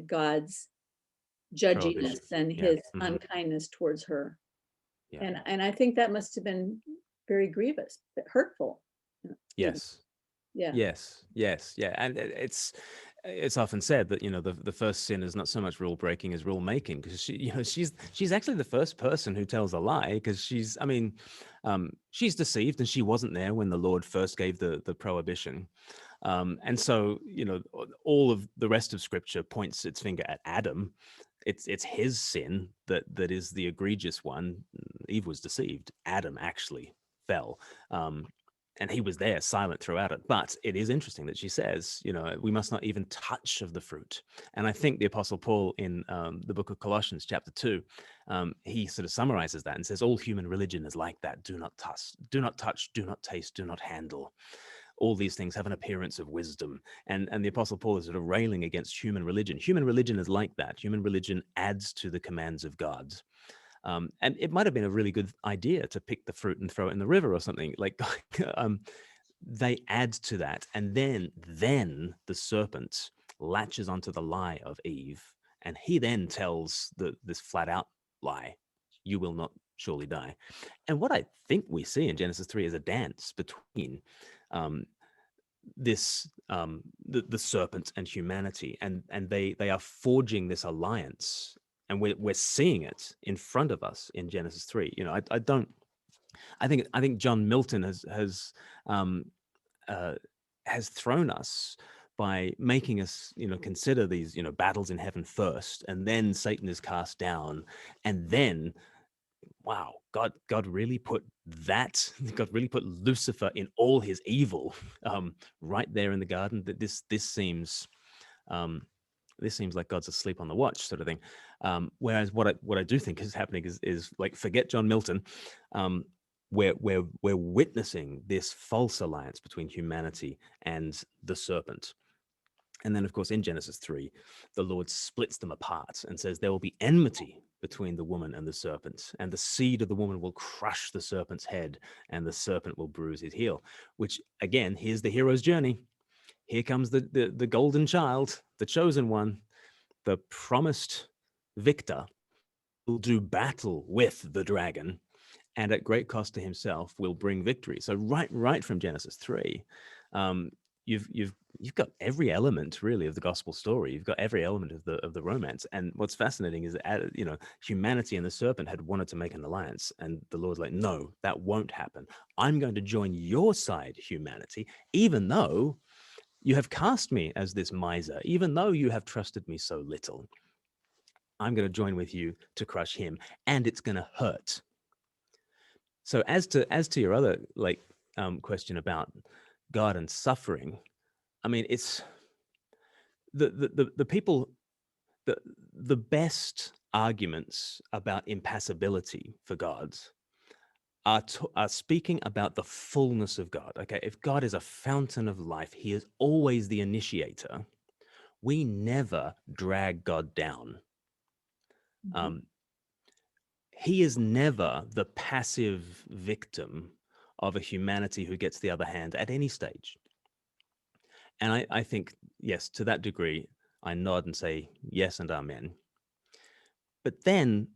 [SPEAKER 1] God's judginess and his unkindness towards her.
[SPEAKER 2] Yeah.
[SPEAKER 1] And I think that must have been very grievous, but hurtful. Even.
[SPEAKER 2] Yes.
[SPEAKER 1] Yeah.
[SPEAKER 2] Yes, yes, yeah, and it's often said that the first sin is not so much rule breaking as rule making, because she's actually the first person who tells a lie, because she's deceived and she wasn't there when the Lord first gave the prohibition, and so all of the rest of Scripture points its finger at Adam. It's his sin that is the egregious one. Eve was deceived. Adam actually fell. And he was there silent throughout it. But it is interesting that she says, we must not even touch of the fruit. And I think the Apostle Paul in the book of Colossians, chapter 2, he sort of summarizes that and says, all human religion is like that. Do not touch, do not touch, do not taste, do not handle. All these things have an appearance of wisdom. And the Apostle Paul is sort of railing against human religion. Human religion is like that. Human religion adds to the commands of God. And it might have been a really good idea to pick the fruit and throw it in the river or something. Like they add to that, and then the serpent latches onto the lie of Eve, and he then tells this flat out lie: "You will not surely die." And what I think we see in Genesis 3 is a dance between the serpent and humanity, and they are forging this alliance, and we're seeing it in front of us in Genesis 3. I think John Milton um, has thrown us by making us consider these battles in heaven first, and then Satan is cast down, and then wow, God really put Lucifer in all his evil right there in the garden. That this seems like God's asleep on the watch, sort of thing. Whereas what I do think is happening is like, forget John Milton. We're witnessing this false alliance between humanity and the serpent. And then, of course, in Genesis 3, the Lord splits them apart and says there will be enmity between the woman and the serpent, and the seed of the woman will crush the serpent's head, and the serpent will bruise his heel. Which, again, here's the hero's journey. Here comes the golden child, the chosen one, the promised victor, will do battle with the dragon, and at great cost to himself will bring victory. So right from Genesis 3, you've got every element really of the gospel story. You've got every element of the romance. And what's fascinating is that humanity and the serpent had wanted to make an alliance, and the Lord's like, no, that won't happen. I'm going to join your side, humanity, even though you have cast me as this miser, even though you have trusted me so little. I'm going to join with you to crush him, and it's going to hurt. So as to your other question about God and suffering, I mean, it's the people, the best arguments about impassibility for God are speaking about the fullness of God. Okay, if God is a fountain of life, he is always the initiator. We never drag God down.
[SPEAKER 1] Mhm.
[SPEAKER 2] He is never the passive victim of a humanity who gets the other hand at any stage. And I think, yes, to that degree, I nod and say yes and amen. But then,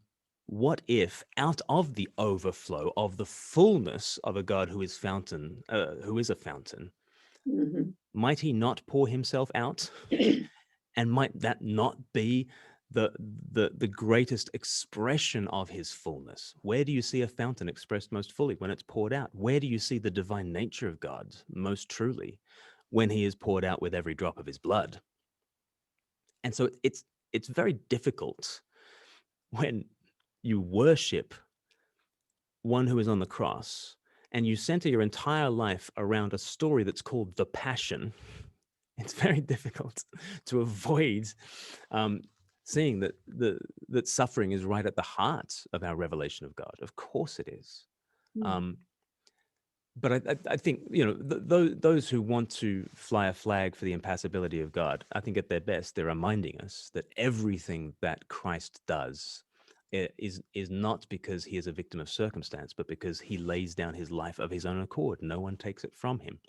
[SPEAKER 2] what if out of the overflow of the fullness of a God who is a fountain,
[SPEAKER 1] Mhm.
[SPEAKER 2] might he not pour himself out? And might that not be the greatest expression of his fullness? Where do you see a fountain expressed most fully? When it's poured out. Where do you see the divine nature of God most truly? When he is poured out with every drop of his blood. And so it's very difficult when you worship one who is on the cross and you center your entire life around a story that's called the Passion. It's very difficult to avoid seeing that suffering is right at the heart of our revelation of God. Of course it is.
[SPEAKER 1] Mm.
[SPEAKER 2] But I think, those who want to fly a flag for the impassibility of God, I think at their best, they're reminding us that everything that Christ does is not because he is a victim of circumstance, but because he lays down his life of his own accord. No one takes it from him.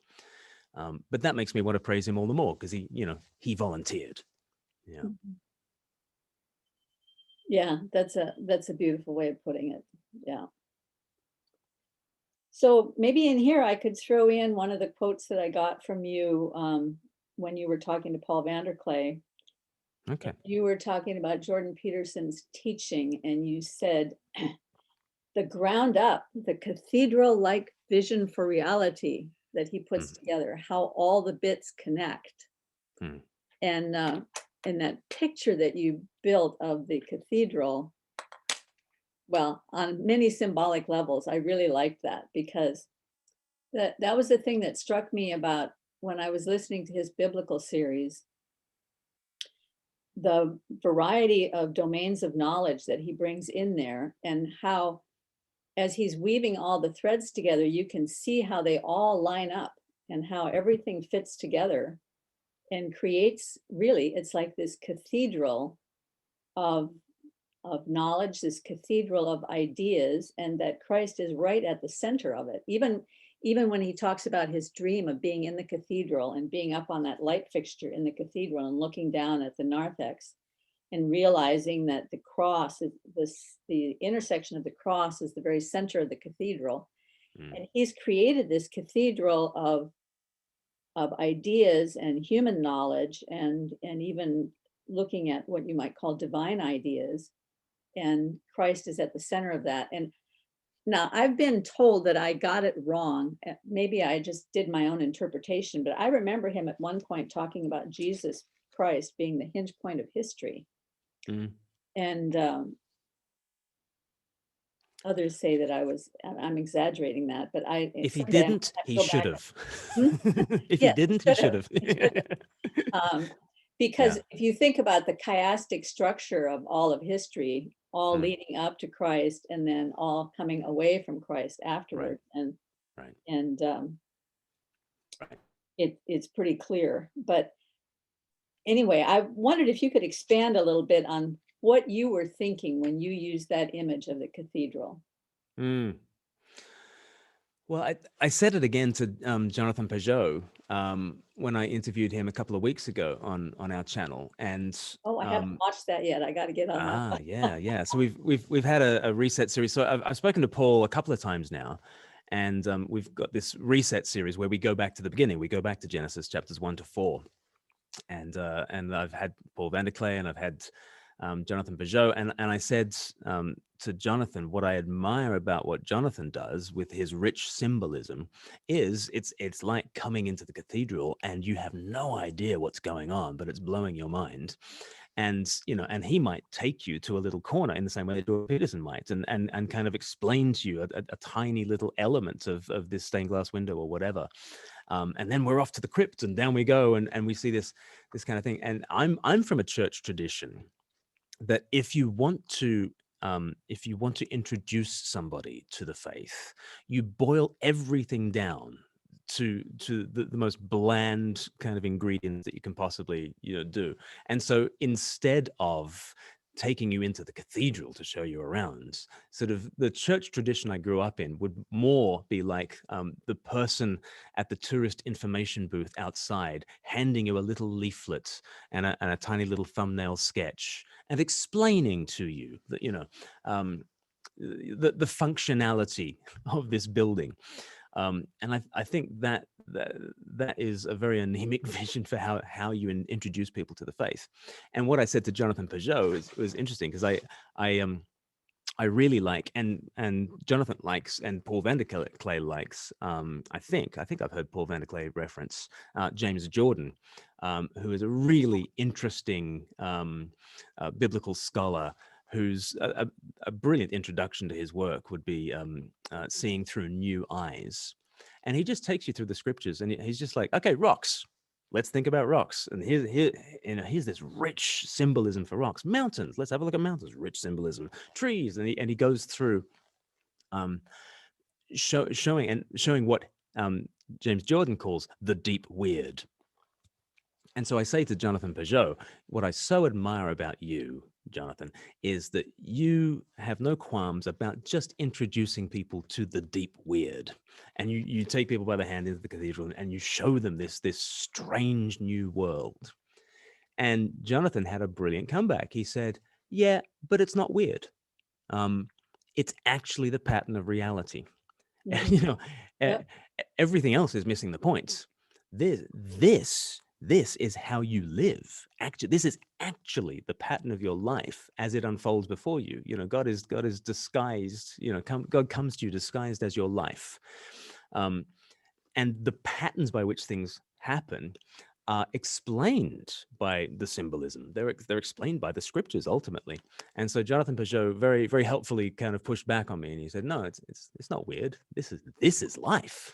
[SPEAKER 2] But that makes me want to praise him all the more because he volunteered. Yeah.
[SPEAKER 1] Mhm. Yeah, that's a beautiful way of putting it. Yeah. So maybe in here I could throw in one of the quotes that I got from you when you were talking to Paul Vanderklay.
[SPEAKER 2] Okay.
[SPEAKER 1] You were talking about Jordan Peterson's teaching, and you said, the ground up, the cathedral-like vision for reality that he puts
[SPEAKER 2] Mm,
[SPEAKER 1] together, how all the bits connect.
[SPEAKER 2] mm,
[SPEAKER 1] And that picture that you built of the cathedral, well, on many symbolic levels, I really liked that, because that was the thing that struck me about when I was listening to his biblical series, the variety of domains of knowledge that he brings in there, and how as he's weaving all the threads together, you can see how they all line up and how everything fits together and creates, really, it's like this cathedral of knowledge, this cathedral of ideas, and that Christ is right at the center of it. Even when he talks about his dream of being in the cathedral and being up on that light fixture in the cathedral and looking down at the narthex and realizing that the cross is the intersection of the cross is the very center of the cathedral.
[SPEAKER 2] mm.
[SPEAKER 1] And he's created this cathedral of ideas and human knowledge, and even looking at what you might call divine ideas, and Christ is at the center of that. And now I've been told that I got it wrong. Maybe I just did my own interpretation, but I remember him at one point talking about Jesus Christ being the hinge point of history.
[SPEAKER 2] Mm.
[SPEAKER 1] And others say that I'm exaggerating that, but
[SPEAKER 2] If he
[SPEAKER 1] someday I'm
[SPEAKER 2] didn't,
[SPEAKER 1] gonna have to
[SPEAKER 2] he
[SPEAKER 1] go
[SPEAKER 2] should
[SPEAKER 1] back.
[SPEAKER 2] have.
[SPEAKER 1] Hmm?
[SPEAKER 2] If he
[SPEAKER 1] Yes, he
[SPEAKER 2] didn't, he
[SPEAKER 1] should
[SPEAKER 2] should
[SPEAKER 1] have.
[SPEAKER 2] have.
[SPEAKER 1] He should have.
[SPEAKER 2] Yeah.
[SPEAKER 1] Because if you think about the chiastic structure of all of history, all
[SPEAKER 2] Mm.
[SPEAKER 1] leading up to Christ and then all coming away from Christ
[SPEAKER 2] Right.
[SPEAKER 1] afterward,
[SPEAKER 2] Right.
[SPEAKER 1] and
[SPEAKER 2] Right.
[SPEAKER 1] it's pretty clear. But anyway, I wondered if you could expand a little bit on what you were thinking when you used that image of the cathedral.
[SPEAKER 2] Mm. Well, I said it again to Jonathan Peugeot when I interviewed him a couple of weeks ago on our channel, and
[SPEAKER 1] Oh, I haven't
[SPEAKER 2] um,
[SPEAKER 1] watched that yet. I got to get on that.
[SPEAKER 2] yeah, yeah. So we've had a reset series. So I've spoken to Paul a couple of times now, and we've got this reset series where we go back to the beginning. We go back to Genesis chapters 1 to 4, and I've had Paul Vanderklay and I've had Jonathan Peugeot, and I said to Jonathan, what I admire about what Jonathan does with his rich symbolism is it's like coming into the cathedral and you have no idea what's going on, but it's blowing your mind. And and he might take you to a little corner in the same way that Jordan Peterson might, and kind of explain to you a tiny little element of this stained glass window or whatever. And then we're off to the crypt and down we go, and we see this kind of thing. And I'm from a church tradition that if you want to introduce somebody to the faith, you boil everything down to the most bland kind of ingredients that you can possibly do. And so instead of taking you into the cathedral to show you around, sort of the church tradition I grew up in would more be like the person at the tourist information booth outside handing you a little leaflet and a tiny little thumbnail sketch and explaining to you that the functionality of this building. And I think that is a very anemic vision for how you introduce people to the faith. And what I said to Jonathan Peugeot was interesting, because I really like, and Jonathan likes, and Paul Vanderklay likes. I think I've heard Paul Vanderklay reference James Jordan, who is a really interesting biblical scholar. Who's a brilliant introduction to his work would be Seeing Through New Eyes, and he just takes you through the scriptures, and he's just like, okay, rocks. Let's think about rocks, and here's this rich symbolism for rocks. Mountains. Let's have a look at mountains. Rich symbolism. Trees, and he goes through um, showing what James Jordan calls the deep weird. And so I say to Jonathan Peugeot, what I so admire about you, Jonathan, is that you have no qualms about just introducing people to the deep weird. And you take people by the hand into the cathedral and you show them this strange new world. And Jonathan had a brilliant comeback. He said, yeah, but it's not weird. Um, it's actually the pattern of reality.
[SPEAKER 1] Mhm.
[SPEAKER 2] You know, e-
[SPEAKER 1] Yep.
[SPEAKER 2] everything else is missing the point. This is how you live. Actually, this is actually the pattern of your life as it unfolds before you. God is disguised. God comes to you disguised as your life. Um, and the patterns by which things happen are explained by the symbolism. They're explained by the scriptures ultimately. And so Jonathan Peugeot very very helpfully kind of pushed back on me, and he said, "No, it's not weird. This is life."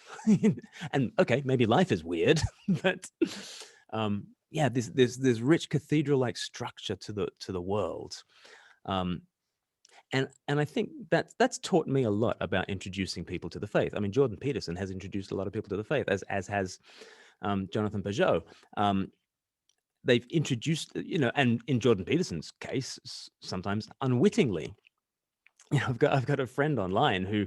[SPEAKER 2] And okay, maybe life is weird, but yeah, there's rich cathedral like structure to the world. Um, and I think that's taught me a lot about introducing people to the faith. I mean, Jordan Peterson has introduced a lot of people to the faith, as has Jonathan Peugeot. Um, they've introduced, and in Jordan Peterson's case, sometimes unwittingly. I've got a friend online who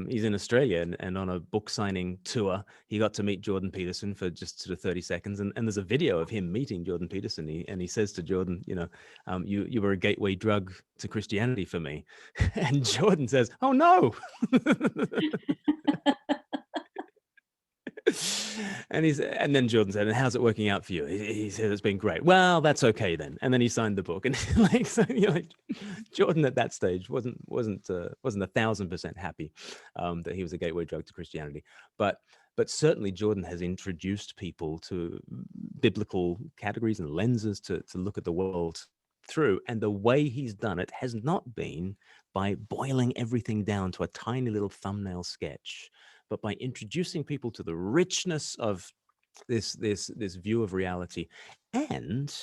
[SPEAKER 2] he's in Australia, and on a book signing tour, he got to meet Jordan Peterson for just sort of 30 seconds. And there's a video of him meeting Jordan Peterson. And he says to Jordan, you were a gateway drug to Christianity for me. And Jordan says, "Oh no." And then Jordan said, "And how's it working out for you?" He said, "It's been great." "Well, that's okay then." And then he signed the book. And like, so, Jordan at that stage wasn't 1,000% happy that he was a gateway drug to Christianity, but certainly Jordan has introduced people to biblical categories and lenses to look at the world through. And the way he's done it has not been by boiling everything down to a tiny little thumbnail sketch, but by introducing people to the richness of this view of reality, and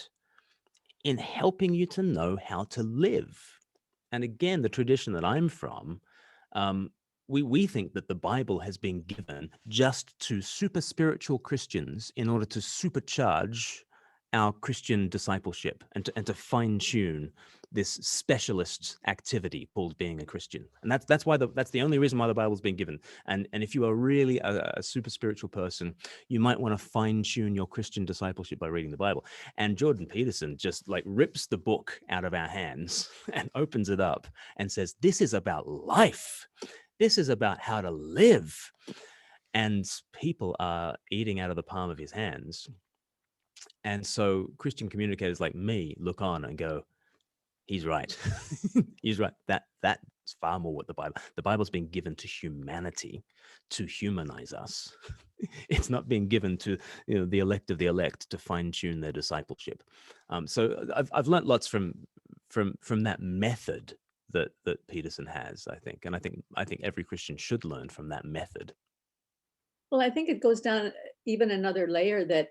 [SPEAKER 2] in helping you to know how to live. And again, the tradition that I'm from, um, we think that the Bible has been given just to super spiritual Christians in order to supercharge our Christian discipleship, and to fine tune this specialist activity called being a Christian. And that's the only reason why the Bible's been given. And if you are really a super spiritual person, you might want to fine tune your Christian discipleship by reading the Bible. And Jordan Peterson just like rips the book out of our hands and opens it up and says, "This is about life. This is about how to live." And people are eating out of the palm of his hands. And so Christian communicators like me look on and go, "He's right." He's right. That's far more what the Bible's been given to humanity, to humanize us. It's not being given to the elect of the elect to fine tune their discipleship. So I've learned lots from that method that Peterson has, I think. And I think every Christian should learn from that method.
[SPEAKER 1] Well, I think it goes down even another layer, that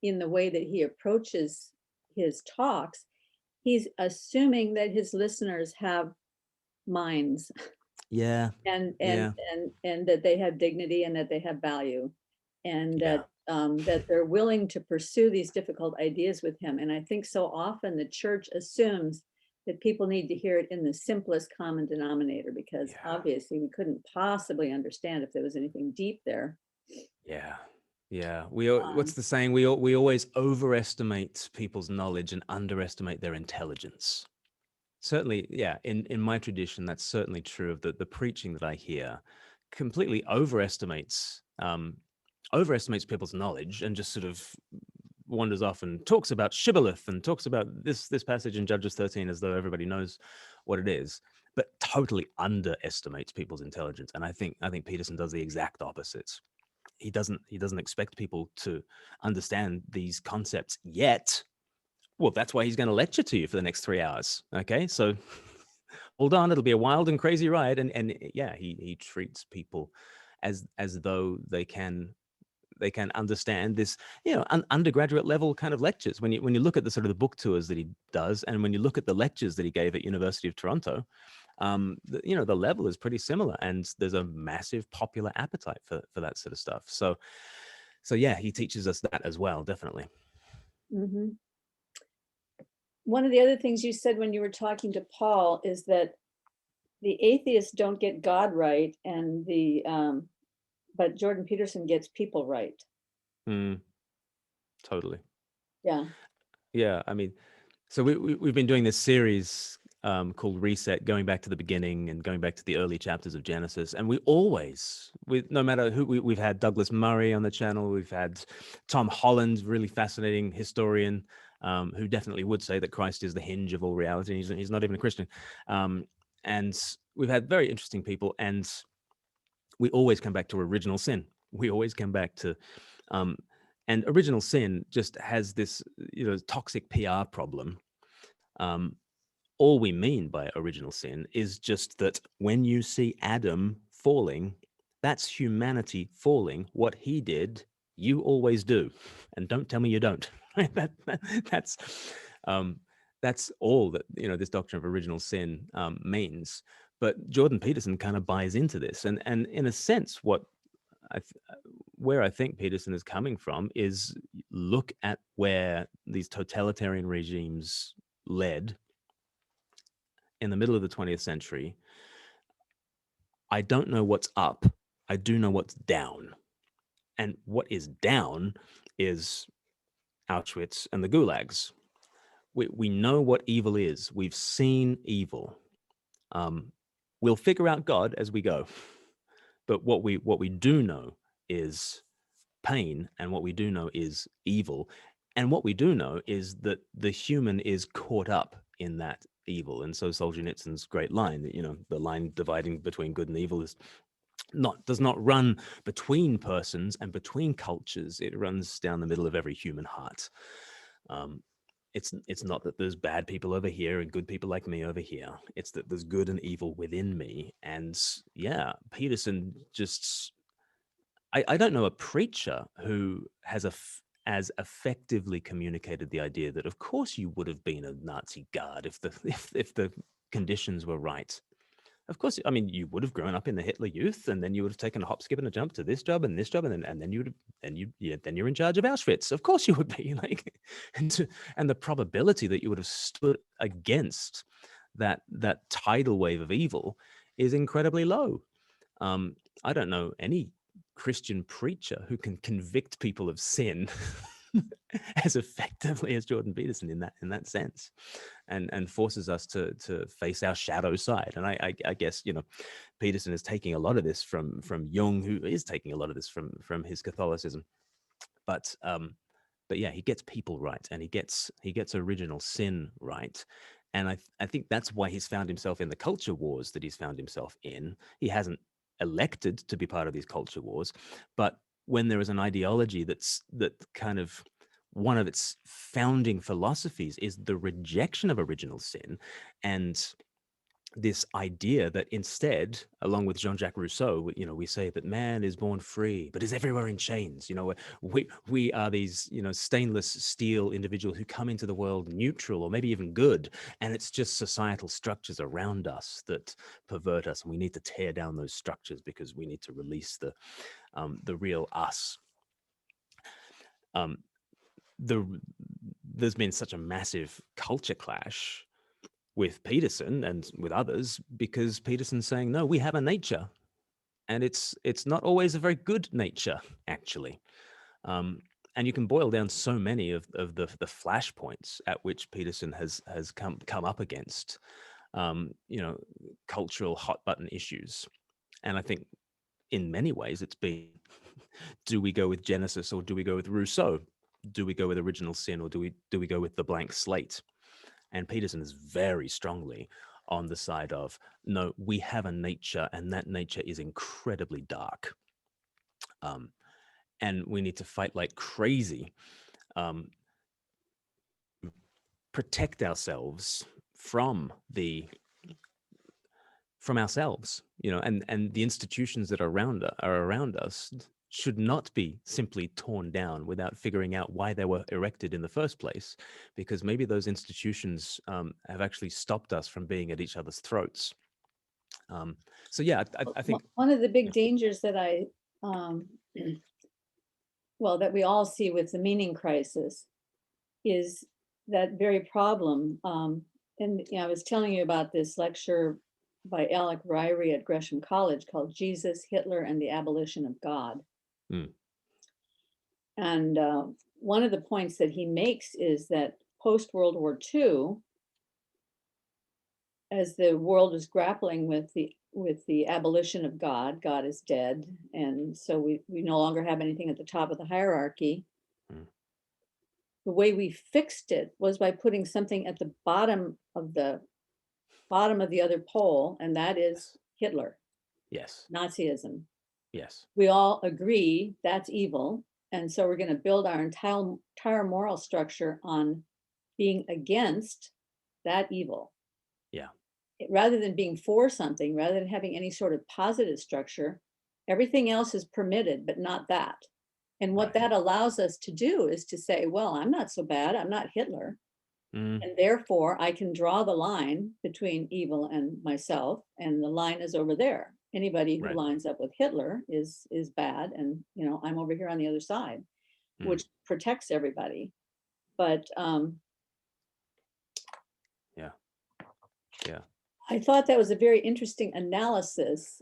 [SPEAKER 1] in the way that he approaches his talks, he's assuming that his listeners have minds,
[SPEAKER 2] Yeah,
[SPEAKER 1] and and
[SPEAKER 2] yeah,
[SPEAKER 1] and and that they have dignity and that they have value, and
[SPEAKER 2] yeah,
[SPEAKER 1] that they're willing to pursue these difficult ideas with him. And I think so often the church assumes that people need to hear it in the simplest common denominator, because
[SPEAKER 2] yeah.
[SPEAKER 1] obviously we couldn't possibly understand if there was anything deep there.
[SPEAKER 2] Yeah. Yeah. What's
[SPEAKER 1] Um,
[SPEAKER 2] the saying? We always overestimate people's knowledge and underestimate their intelligence. Certainly, yeah, in my tradition, that's certainly true of the preaching that I hear. Completely overestimates people's knowledge, and just sort of wanders off and talks about shibboleth and talks about this passage in Judges 13 as though everybody knows what it is, but totally underestimates people's intelligence. And I think Peterson does the exact opposite. He doesn't expect people to understand these concepts yet. Well, that's why he's going to lecture to you for the next 3 hours. Okay, so hold on, it'll be a wild and crazy ride. And yeah, he treats people as though they can understand this, undergraduate level kind of lectures. When you look at the sort of the book tours that he does, and when you look at the lectures that he gave at University of Toronto, the level is pretty similar, and there's a massive popular appetite for that sort of stuff. So yeah, he teaches us that as well, definitely.
[SPEAKER 1] mhm. One of the other things you said when you were talking to Paul is that the atheists don't get God right, and but Jordan Peterson gets people right.
[SPEAKER 2] Mm, totally.
[SPEAKER 1] Yeah.
[SPEAKER 2] Yeah, I mean, so we've been doing this series called Reset, going back to the beginning and going back to the early chapters of Genesis. And we always, no matter who, we've had Douglas Murray on the channel, we've had Tom Holland, really fascinating historian, who definitely would say that Christ is the hinge of all reality. He's not even a Christian. And we've had very interesting people, and we always come back to original sin. We always come back to, and original sin just has this, toxic PR problem. All we mean by original sin is just that when you see Adam falling, that's humanity falling. What he did, you always do, and don't tell me you don't. That's that's all that this doctrine of original sin means. But Jordan Peterson kind of buys into this, and in a sense, where I think Peterson is coming from is look at where these totalitarian regimes led in the middle of the 20th century. I don't know what's up. I do know what's down. And what is down is Auschwitz and the gulags. We know what evil is. We've seen evil. We'll figure out God as we go. But what we do know is pain, and what we do know is evil. And what we do know is that the human is caught up in that evil. And so Solzhenitsyn's great line, the line dividing between good and evil does not run between persons and between cultures. It runs down the middle of every human heart. It's not that there's bad people over here and good people like me over here. It's that there's good and evil within me. And yeah, Peterson just, I don't know a preacher who has as effectively communicated the idea that of course you would have been a Nazi guard if the conditions were right. Of course, I mean, you would have grown up in the Hitler Youth, and then you would have taken a hop, skip, and a jump to this job and this job, and then then you're in charge of Auschwitz. Of course, you would be and the probability that you would have stood against that tidal wave of evil is incredibly low. I don't know any Christian preacher who can convict people of sin as effectively as Jordan Peterson in that sense, and forces us to face our shadow side. And I guess Peterson is taking a lot of this from Jung, who is taking a lot of this from his Catholicism, but yeah, he gets people right, and he gets original sin right. And I think that's why he's found himself in the culture wars that he's found himself in. He hasn't elected to be part of these culture wars, but when there is an ideology that kind of one of its founding philosophies is the rejection of original sin, and this idea that instead, along with Jean-Jacques Rousseau, we say that man is born free, but is everywhere in chains. We are these, stainless steel individuals who come into the world neutral or maybe even good, and it's just societal structures around us that pervert us, and we need to tear down those structures because we need to release the real us. There's been such a massive culture clash with Peterson and with others because Peterson's saying, no, we have a nature, and it's not always a very good nature, actually. And you can boil down so many of the flashpoints at which Peterson has come up against, cultural hot button issues. And I think in many ways it's been, do we go with Genesis or do we go with Rousseau? Do we go with original sin or do we go with the blank slate? And Peterson is very strongly on the side of, no, we have a nature, and that nature is incredibly dark. And we need to fight like crazy, protect ourselves from ourselves, and the institutions that are around us should not be simply torn down without figuring out why they were erected in the first place, because maybe those institutions have actually stopped us from being at each other's throats. So yeah, I think
[SPEAKER 1] one of the big dangers that that we all see with the meaning crisis is that very problem. And I was telling you about this lecture by Alec Ryrie at Gresham College called Jesus, Hitler, and the Abolition of God. And one of the points that he makes is that post-World War II, as the world is grappling with the abolition of God, God is dead, and so we no longer have anything at the top of the hierarchy.
[SPEAKER 2] Mm.
[SPEAKER 1] The way we fixed it was by putting something at the bottom of the other pole, and that is Hitler,
[SPEAKER 2] Yes.
[SPEAKER 1] Nazism.
[SPEAKER 2] Yes.
[SPEAKER 1] We all agree that's evil, and so we're going to build our entire moral structure on being against that evil.
[SPEAKER 2] Yeah.
[SPEAKER 1] Rather than being for something, rather than having any sort of positive structure, everything else is permitted, but not that. And what
[SPEAKER 2] Right.
[SPEAKER 1] that allows us to do is to say, well, I'm not so bad. I'm not Hitler.
[SPEAKER 2] Mm.
[SPEAKER 1] And therefore, I can draw the line between evil and myself, and the line is over there. Anybody who
[SPEAKER 2] Right.
[SPEAKER 1] lines up with Hitler is bad, and I'm over here on the other side,
[SPEAKER 2] Mm.
[SPEAKER 1] which protects everybody. But
[SPEAKER 2] Yeah. Yeah.
[SPEAKER 1] I thought that was a very interesting analysis.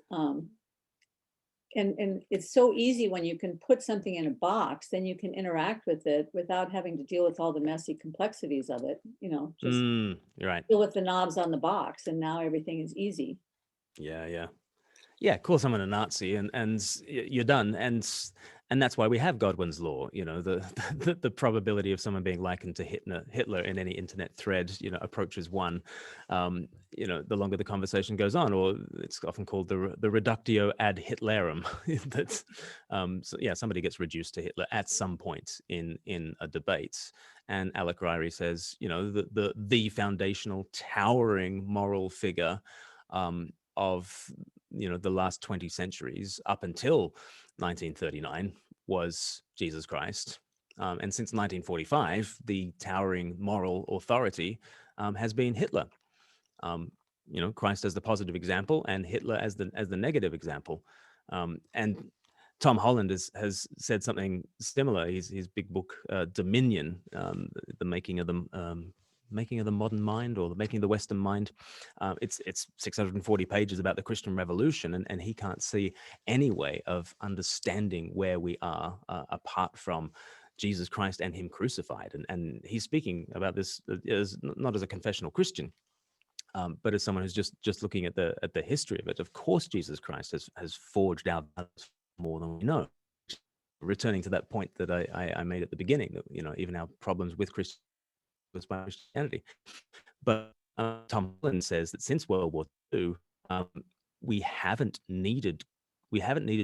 [SPEAKER 1] And it's so easy when you can put something in a box, then you can interact with it without having to deal with all the messy complexities of it. Just
[SPEAKER 2] Mm. You're right.
[SPEAKER 1] deal with the knobs on the box, and now everything is easy.
[SPEAKER 2] Yeah. Yeah. Yeah, call someone a Nazi you're done. And that's why we have Godwin's law. The the probability of someone being likened to Hitler in any internet thread, approaches one. The longer the conversation goes on, or it's often called the reductio ad Hitlerum. That's so yeah, somebody gets reduced to Hitler at some point in a debate. And Alec Ryrie says, the foundational, towering moral figure of the last 20 centuries up until 1939 was Jesus Christ. And since 1945, the towering moral authority has been Hitler. Christ as the positive example and Hitler as the negative example. And Tom Holland has said something similar. His big book, Dominion, the making of the modern mind, or the making of the Western mind. It's 640 pages about the Christian Revolution, and he can't see any way of understanding where we are apart from Jesus Christ and Him crucified. And he's speaking about this not as a confessional Christian, but as someone who's just looking at the history of it. Of course, Jesus Christ has forged our values more than we know. Returning to that point that I made at the beginning, that even our problems with Christianity was by Christianity. But Tom Holland says that since World War II, um, we haven't needed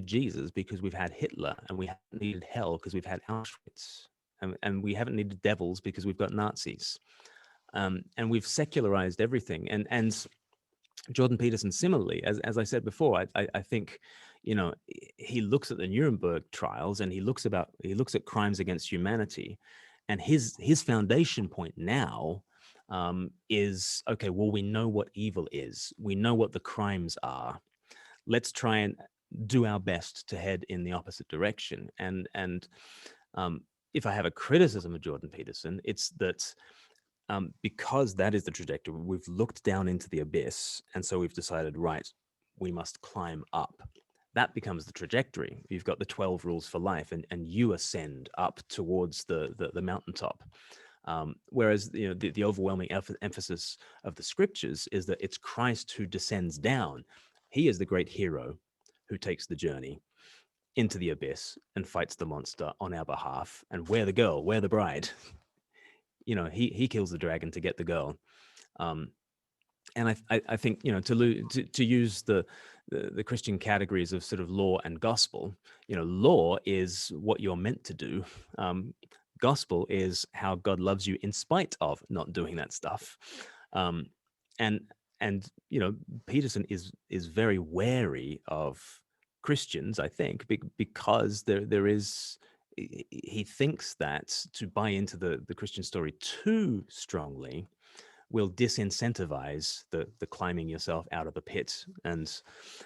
[SPEAKER 2] Jesus because we've had Hitler, and we haven't needed hell because we've had Auschwitz, and we haven't needed devils because we've got Nazis. And we've secularized everything. And Jordan Peterson, similarly, as I said before, I think, he looks at the Nuremberg trials, and he looks at crimes against humanity, and his foundation point now is, okay, well, we know what evil is, we know what the crimes are. Let's try and do our best to head in the opposite direction. And if I have a criticism of Jordan Peterson, it's that because that is the trajectory, we've looked down into the abyss, and so we've decided, right, we must climb up. That becomes the trajectory. You've got the 12 rules for life, and you ascend up towards the mountaintop. Whereas the overwhelming emphasis of the scriptures is that it's Christ who descends down. He is the great hero who takes the journey into the abyss and fights the monster on our behalf. And we're the girl, we're the bride. He kills the dragon to get the girl. And I think to use the Christian categories of sort of law and gospel. Law is what you're meant to do. Gospel is how God loves you in spite of not doing that stuff. And Peterson is very wary of Christians, I think, because there is. He thinks that to buy into the Christian story too strongly will disincentivize the climbing yourself out of the pit and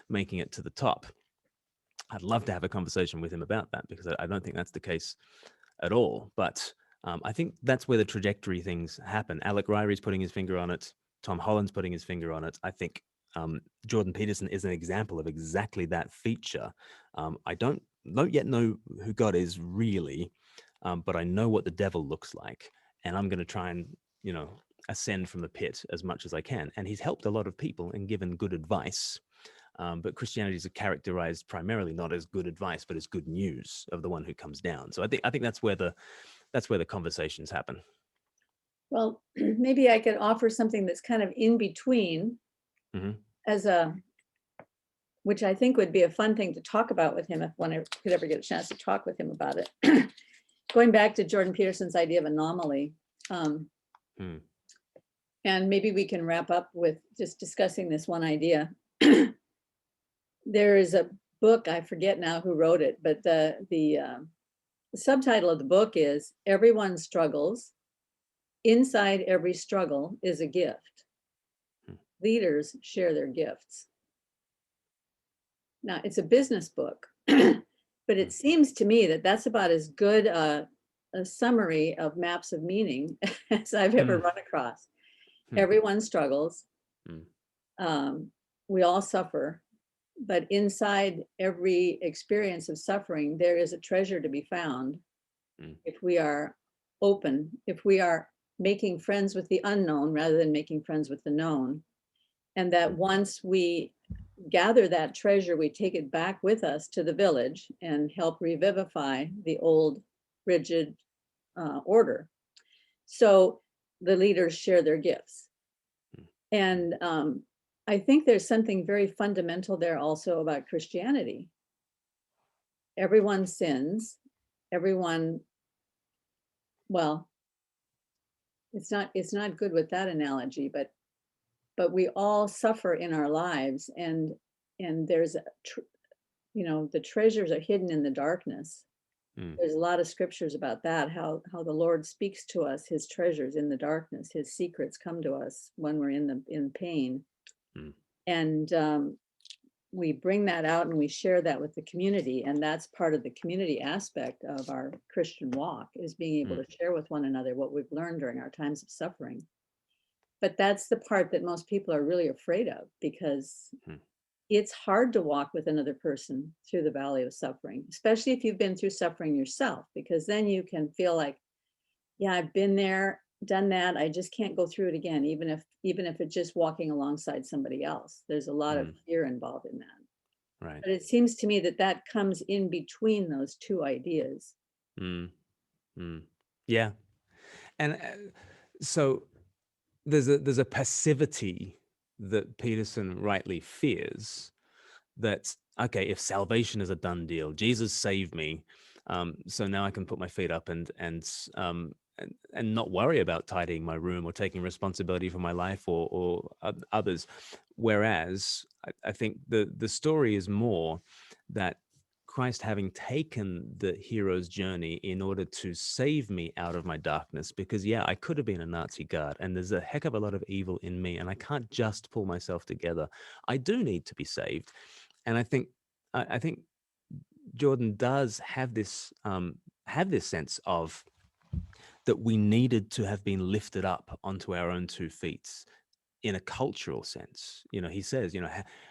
[SPEAKER 2] making it to the top. I'd love to have a conversation with him about that, because I don't think that's the case at all. But I think that's where the trajectory things happen. Alec Ryrie's putting his finger on it. Tom Holland's putting his finger on it. I think Jordan Peterson is an example of exactly that feature. I don't yet know who God is really, but I know what the devil looks like, and I'm going to try and ascend from the pit as much as I can. And he's helped a lot of people and given good advice. But Christianity is characterized primarily not as good advice, but as good news of the one who comes down. So I think that's where the conversations happen.
[SPEAKER 1] Well, maybe I could offer something that's kind of in between as which I think would be a fun thing to talk about with him if one could ever get a chance to talk with him about it. Going back to Jordan Peterson's idea of anomaly. And maybe we can wrap up with just discussing this one idea. There is a book, I forget now who wrote it, but the subtitle of the book is Everyone Struggles. Inside every struggle is a gift. Leaders share their gifts. Now, it's a business book, but it seems to me that that's about as good a summary of maps of meaning as I've ever run across. Everyone struggles. We all suffer, but inside every experience of suffering, there is a treasure to be found if we are open, if we are making friends with the unknown rather than making friends with the known. And that once we gather that treasure, we take it back with us to the village and help revivify the old rigid order. So the leaders share their gifts. And I think there's something very fundamental there also about Christianity. Everyone sins, everyone, well, it's not good with that analogy, but we all suffer in our lives, and there's the treasures are hidden in the darkness. There's a lot of scriptures about that, how the Lord speaks to us, his treasures in the darkness, his secrets come to us when we're in pain. And we bring that out and we share that with the community, and that's part of the community aspect of our Christian walk, is being able to share with one another what we've learned during our times of suffering. But that's the part that most people are really afraid of, because it's hard to walk with another person through the valley of suffering, especially if you've been through suffering yourself, because then you can feel like, yeah, I've been there, done that. I just can't go through it again, even if it's just walking alongside somebody else. There's a lot of fear involved in that.
[SPEAKER 2] Right.
[SPEAKER 1] But it seems to me that comes in between those two ideas.
[SPEAKER 2] Yeah. And so there's a passivity that Peterson rightly fears, that, okay, if salvation is a done deal, Jesus saved me, so now I can put my feet up and not worry about tidying my room or taking responsibility for my life or others. Whereas I think the story is more that Christ, having taken the hero's journey in order to save me out of my darkness, because I could have been a Nazi guard, and there's a heck of a lot of evil in me, and I can't just pull myself together. I do need to be saved. And I think Jordan does have this sense of that we needed to have been lifted up onto our own 2 feet in a cultural sense. He says,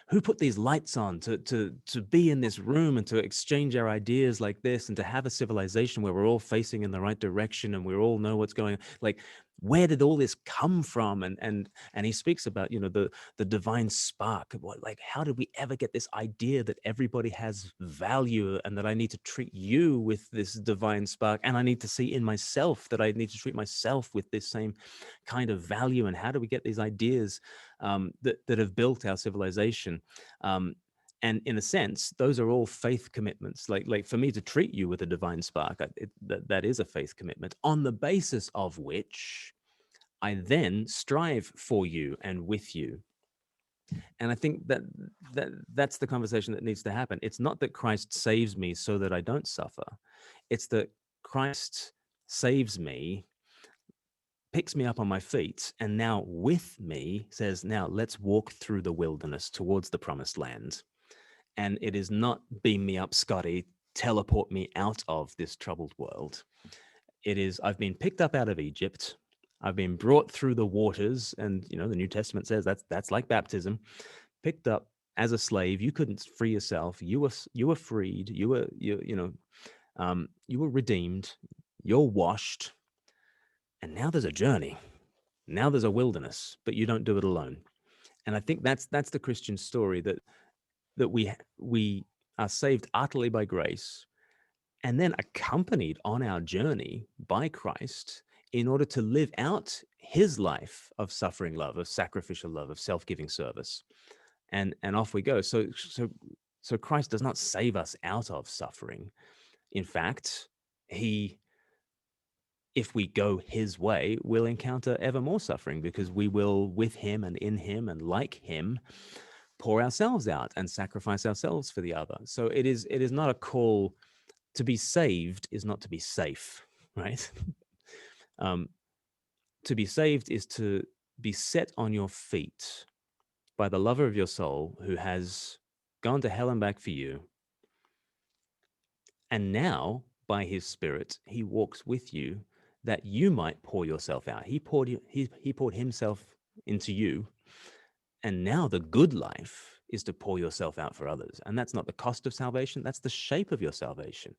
[SPEAKER 2] who put these lights on to be in this room and to exchange our ideas like this, and to have a civilization where we're all facing in the right direction and we all know what's going on. Like, where did all this come from? And he speaks about, the divine spark. Like, how did we ever get this idea that everybody has value, and that I need to treat you with this divine spark, and I need to see in myself that I need to treat myself with this same kind of value? And how do we get these ideas that have built our civilization? And in a sense, those are all faith commitments. Like for me to treat you with a divine spark, that is a faith commitment, on the basis of which I then strive for you and with you. And I think that's the conversation that needs to happen. It's not that Christ saves me so that I don't suffer. It's that Christ saves me, picks me up on my feet, and now with me says, now let's walk through the wilderness towards the promised land. And it is not beam me up, Scotty, teleport me out of this troubled world. It is, I've been picked up out of Egypt. I've been brought through the waters. And, the New Testament says that's like baptism. Picked up as a slave. You couldn't free yourself. You were freed. You were redeemed. You're washed. And now there's a journey. Now there's a wilderness, but you don't do it alone. And I think that's the Christian story, that we are saved utterly by grace, and then accompanied on our journey by Christ in order to live out his life of suffering love, of sacrificial love, of self-giving service. And off we go. So Christ does not save us out of suffering. In fact, he, if we go his way, will encounter ever more suffering, because we will, with him and in him and like him, pour ourselves out and sacrifice ourselves for the other. So it is not a call to be saved, is not to be safe, right? To be saved is to be set on your feet by the lover of your soul, who has gone to hell and back for you. And now, by his Spirit, he walks with you that you might pour yourself out. He poured himself into you. And now the good life is to pour yourself out for others. And that's not the cost of salvation, that's the shape of your salvation.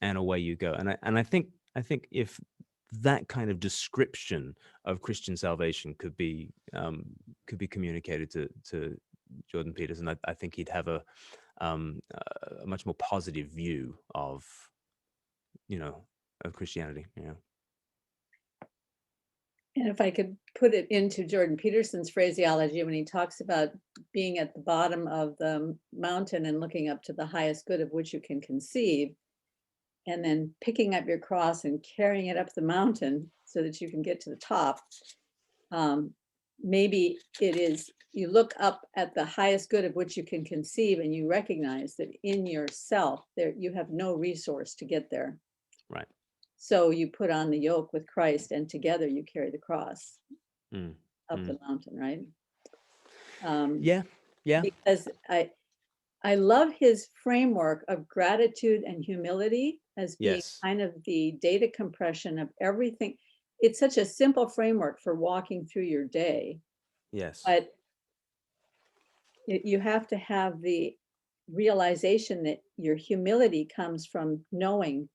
[SPEAKER 2] And away you go. And I think if that kind of description of Christian salvation could be communicated to Jordan Peterson, I think he'd have a much more positive view of Christianity.
[SPEAKER 1] And if I could put it into Jordan Peterson's phraseology, when he talks about being at the bottom of the mountain and looking up to the highest good of which you can conceive, and then picking up your cross and carrying it up the mountain so that you can get to the top, maybe it is, you look up at the highest good of which you can conceive, and you recognize that in yourself, there you have no resource to get there.
[SPEAKER 2] Right.
[SPEAKER 1] So you put on the yoke with Christ, and together you carry the cross up the mountain, right?
[SPEAKER 2] Yeah.
[SPEAKER 1] Because I love his framework of gratitude and humility as being kind of the data compression of everything. It's such a simple framework for walking through your day.
[SPEAKER 2] Yes.
[SPEAKER 1] But you have to have the realization that your humility comes from knowing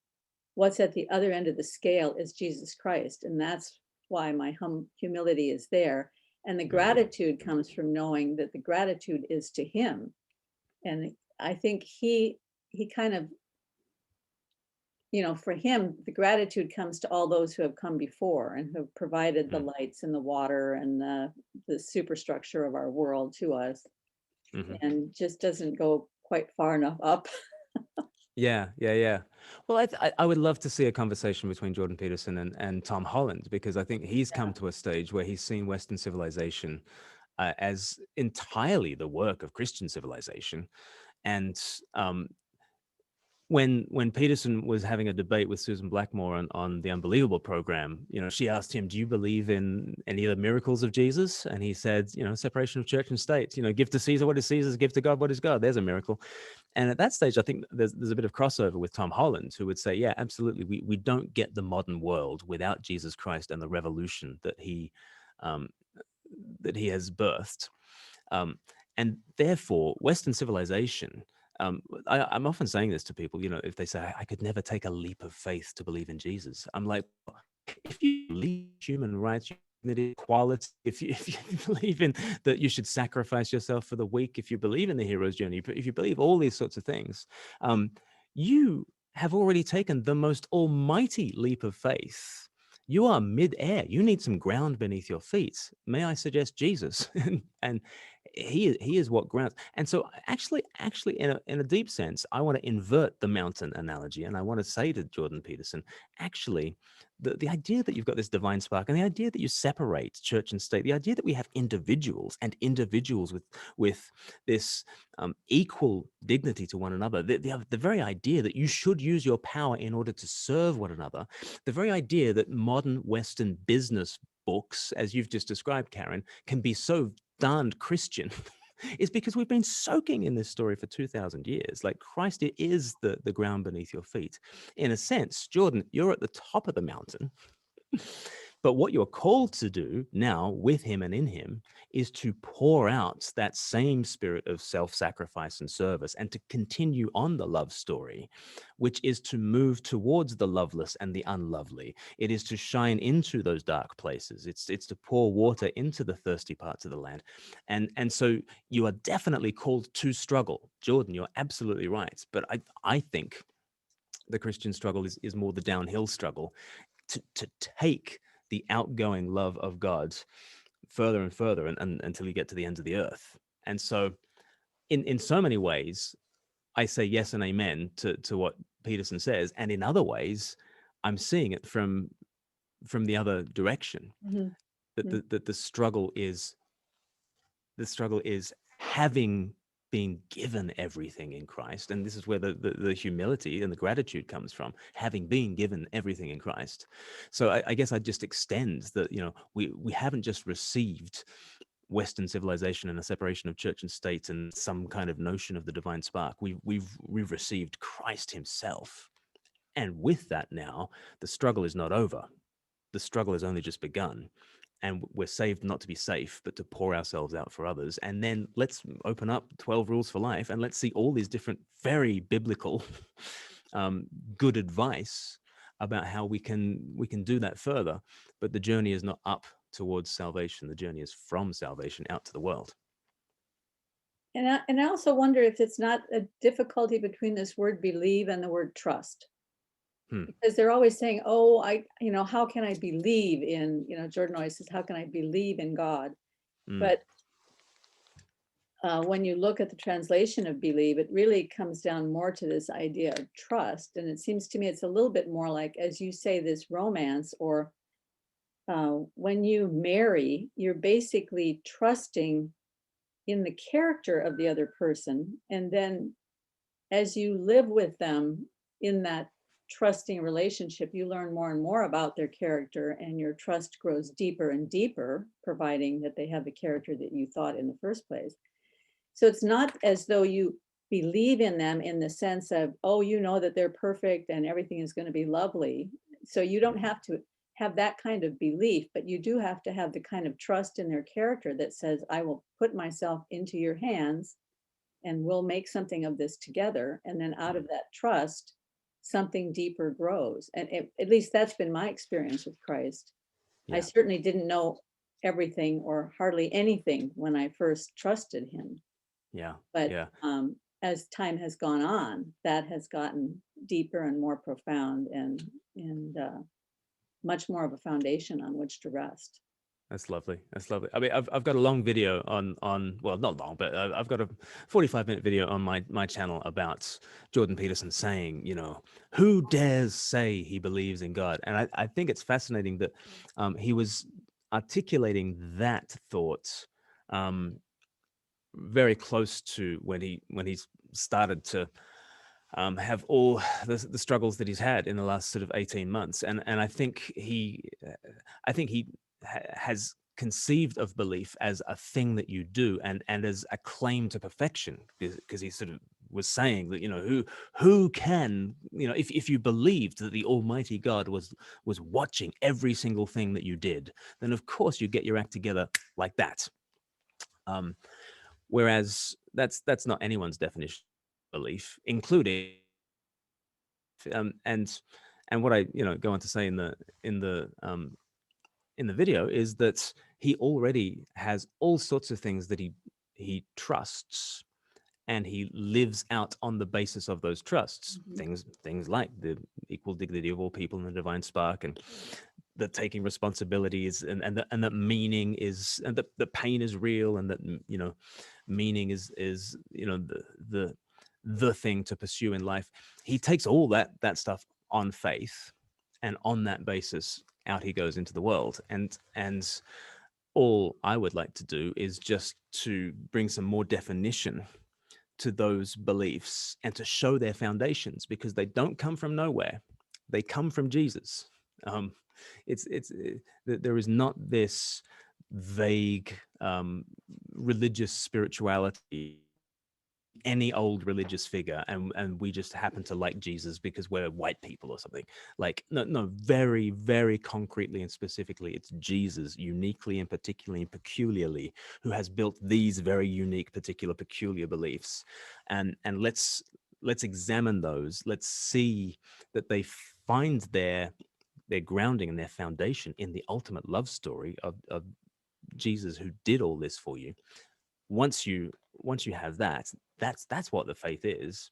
[SPEAKER 1] what's at the other end of the scale is Jesus Christ. And that's why my humility is there. And the gratitude comes from knowing that the gratitude is to him. And I think he kind of, for him, the gratitude comes to all those who have come before and who have provided the lights and the water and the superstructure of our world to us, and just doesn't go quite far enough up.
[SPEAKER 2] Yeah. Well, I would love to see a conversation between Jordan Peterson and Tom Holland, because I think he's come to a stage where he's seen Western civilization as entirely the work of Christian civilization. And when Peterson was having a debate with Susan Blackmore on the Unbelievable program, she asked him, "Do you believe in any of the miracles of Jesus?" And he said, "Separation of church and state. Give to Caesar what is Caesar's, give to God what is God." There's a miracle. And at that stage, I think there's a bit of crossover with Tom Holland, who would say, "Yeah, absolutely. We don't get the modern world without Jesus Christ and the revolution that he has birthed." And therefore, Western civilization, I'm often saying this to people, if they say, "I could never take a leap of faith to believe in Jesus," I'm like, if you believe human rights, equality, if you believe in that you should sacrifice yourself for the weak, if you believe in the hero's journey, if you believe all these sorts of things, you have already taken the most almighty leap of faith. You are mid-air. You need some ground beneath your feet. May I suggest Jesus? And he is what grounds. And so actually in a deep sense, I want to invert the mountain analogy, and I want to say to Jordan Peterson, actually, the idea that you've got this divine spark, and the idea that you separate church and state, the idea that we have individuals and individuals with this equal dignity to one another, the very idea that you should use your power in order to serve one another, the very idea that modern Western business books, as you've just described, Karen, can be so darned Christian is because we've been soaking in this story for 2,000 years. Like, Christ is the ground beneath your feet. In a sense, Jordan, you're at the top of the mountain But what you're called to do now with him and in him is to pour out that same spirit of self-sacrifice and service, and to continue on the love story, which is to move towards the loveless and the unlovely. It is to shine into those dark places. It's to pour water into the thirsty parts of the land. And so you are definitely called to struggle. Jordan, you're absolutely right. But I think the Christian struggle is more the downhill struggle, to take the outgoing love of God further and further, and until you get to the ends of the earth. And so in so many ways, I say yes and amen to what Peterson says. And in other ways, I'm seeing it from the other direction,
[SPEAKER 1] Mhm.
[SPEAKER 2] that the struggle is having been given everything in Christ. And this is where the humility and the gratitude comes from, having been given everything in Christ. So I guess I just extend that, we haven't just received Western civilization and a separation of church and state and some kind of notion of the divine spark. We've received Christ himself. And with that now, the struggle is not over. The struggle has only just begun. And we're saved not to be safe, but to pour ourselves out for others. And then let's open up 12 rules for life, and let's see all these different, very biblical, good advice about how we can do that further. But the journey is not up towards salvation. The journey is from salvation out to the world.
[SPEAKER 1] And I also wonder if it's not a difficulty between this word believe and the word trust.
[SPEAKER 2] Hmm.
[SPEAKER 1] Because they're always saying, oh, how can I believe in, Jordan always says, how can I believe in God? But when you look at the translation of believe, it really comes down more to this idea of trust. And it seems to me it's a little bit more like, as you say, this romance, or when you marry, you're basically trusting in the character of the other person. And then as you live with them in that trusting relationship, you learn more and more about their character, and your trust grows deeper and deeper, providing that they have the character that you thought in the first place. So it's not as though you believe in them in the sense of, oh, that they're perfect and everything is going to be lovely. So you don't have to have that kind of belief, but you do have to have the kind of trust in their character that says, I will put myself into your hands and we'll make something of this together. And then out of that trust, something deeper grows. And at least that's been my experience with Christ. I
[SPEAKER 2] Yeah.
[SPEAKER 1] certainly didn't know everything or hardly anything when I first trusted him.
[SPEAKER 2] Yeah.
[SPEAKER 1] But
[SPEAKER 2] Yeah.
[SPEAKER 1] as time has gone on, that has gotten deeper and more profound, and much more of a foundation on which to rest.
[SPEAKER 2] That's lovely. That's lovely. I mean, I've got a long video on well, not long, but I've got a 45-minute video on my channel about Jordan Peterson saying, who dares say he believes in God? And I think it's fascinating that he was articulating that thought very close to when he started to have all the struggles that he's had in the last sort of 18 months. And I think he has conceived of belief as a thing that you do, and as a claim to perfection, because he sort of was saying that, who can, if you believed that the Almighty God was watching every single thing that you did, then of course you get your act together like that. Whereas that's not anyone's definition of belief, including and what I go on to say in the video is that he already has all sorts of things that he trusts, and he lives out on the basis of those trusts.
[SPEAKER 1] Mhm.
[SPEAKER 2] Things like the equal dignity of all people in the divine spark, and the taking responsibilities, and that meaning is, and the pain is real, and that meaning is the thing to pursue in life. He takes all that stuff on faith, and on that basis out he goes into the world. And all I would like to do is just to bring some more definition to those beliefs, and to show their foundations, because they don't come from nowhere. They come from Jesus. um there is not this vague religious spirituality any old religious figure, and we just happen to like Jesus because we're white people or something. Like, no, very, very concretely and specifically, it's Jesus uniquely and particularly and peculiarly who has built these very unique, particular, peculiar beliefs. And let's examine those. Let's see that they find their grounding and their foundation in the ultimate love story of Jesus, who did all this for you. Once you have that, that's what the faith is.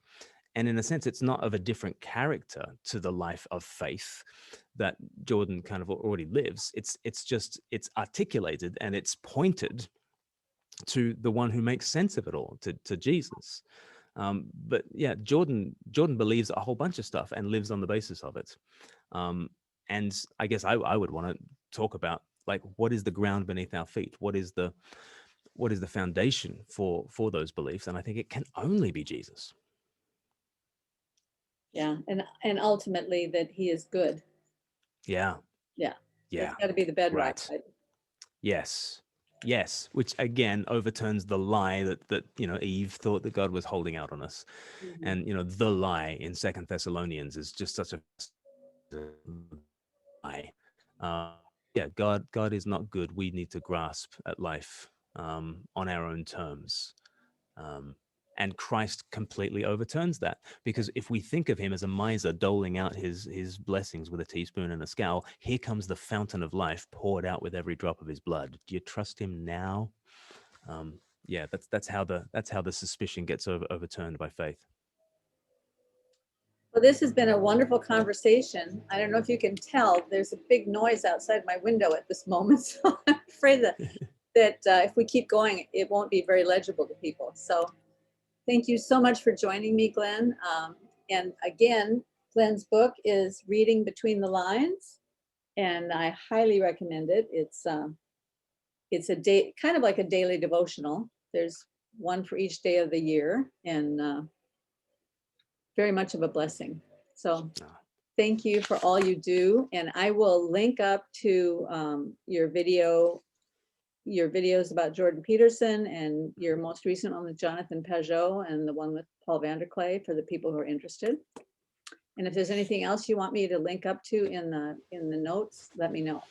[SPEAKER 2] And in a sense, it's not of a different character to the life of faith that Jordan kind of already lives. It's articulated and it's pointed to the one who makes sense of it all, to Jesus. But yeah, Jordan believes a whole bunch of stuff and lives on the basis of it. And I guess I would want to talk about, like, what is the ground beneath our feet? What is the foundation for those beliefs? And I think it can only be Jesus.
[SPEAKER 1] Yeah, and ultimately that he is good.
[SPEAKER 2] Yeah.
[SPEAKER 1] Yeah.
[SPEAKER 2] Yeah.
[SPEAKER 1] It's got to be the bedrock.
[SPEAKER 2] Right. Yes. Yes. Which again overturns the lie that Eve thought that God was holding out on us.
[SPEAKER 1] Mhm.
[SPEAKER 2] And the lie in Second Thessalonians is just such a lie. Yeah, God is not good. We need to grasp at life on our own terms. And Christ completely overturns that, because if we think of him as a miser doling out his blessings with a teaspoon and a scowl, here comes the fountain of life poured out with every drop of his blood. Do you trust him now? Yeah, that's how the suspicion gets overturned by faith.
[SPEAKER 1] Well, this has been a wonderful conversation. I don't know if you can tell, there's a big noise outside my window at this moment. So I'm afraid that if we keep going, it won't be very legible to people. So thank you so much for joining me, Glen. And again, Glen's book is Reading Between the Lines, and I highly recommend it. It's a day, kind of like a daily devotional. There's one for each day of the year, and very much of a blessing. So thank you for all you do. And I will link up to your videos about Jordan Peterson, and your most recent one with Jonathan Pajot, and the one with Paul Vanderklay, for the people who are interested. And if there's anything else you want me to link up to in the notes, let me know.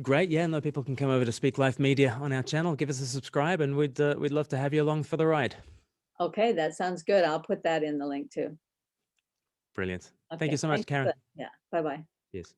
[SPEAKER 2] Great. Yeah, no, people can come over to Speak Life Media on our channel, give us a subscribe, and we'd love to have you along for the ride.
[SPEAKER 1] Okay, that sounds good. I'll put that in the link too.
[SPEAKER 2] Brilliant.
[SPEAKER 1] Okay,
[SPEAKER 2] Thank you so much,
[SPEAKER 1] thanks.
[SPEAKER 2] Karen.
[SPEAKER 1] Yeah, bye-bye.
[SPEAKER 2] Yes.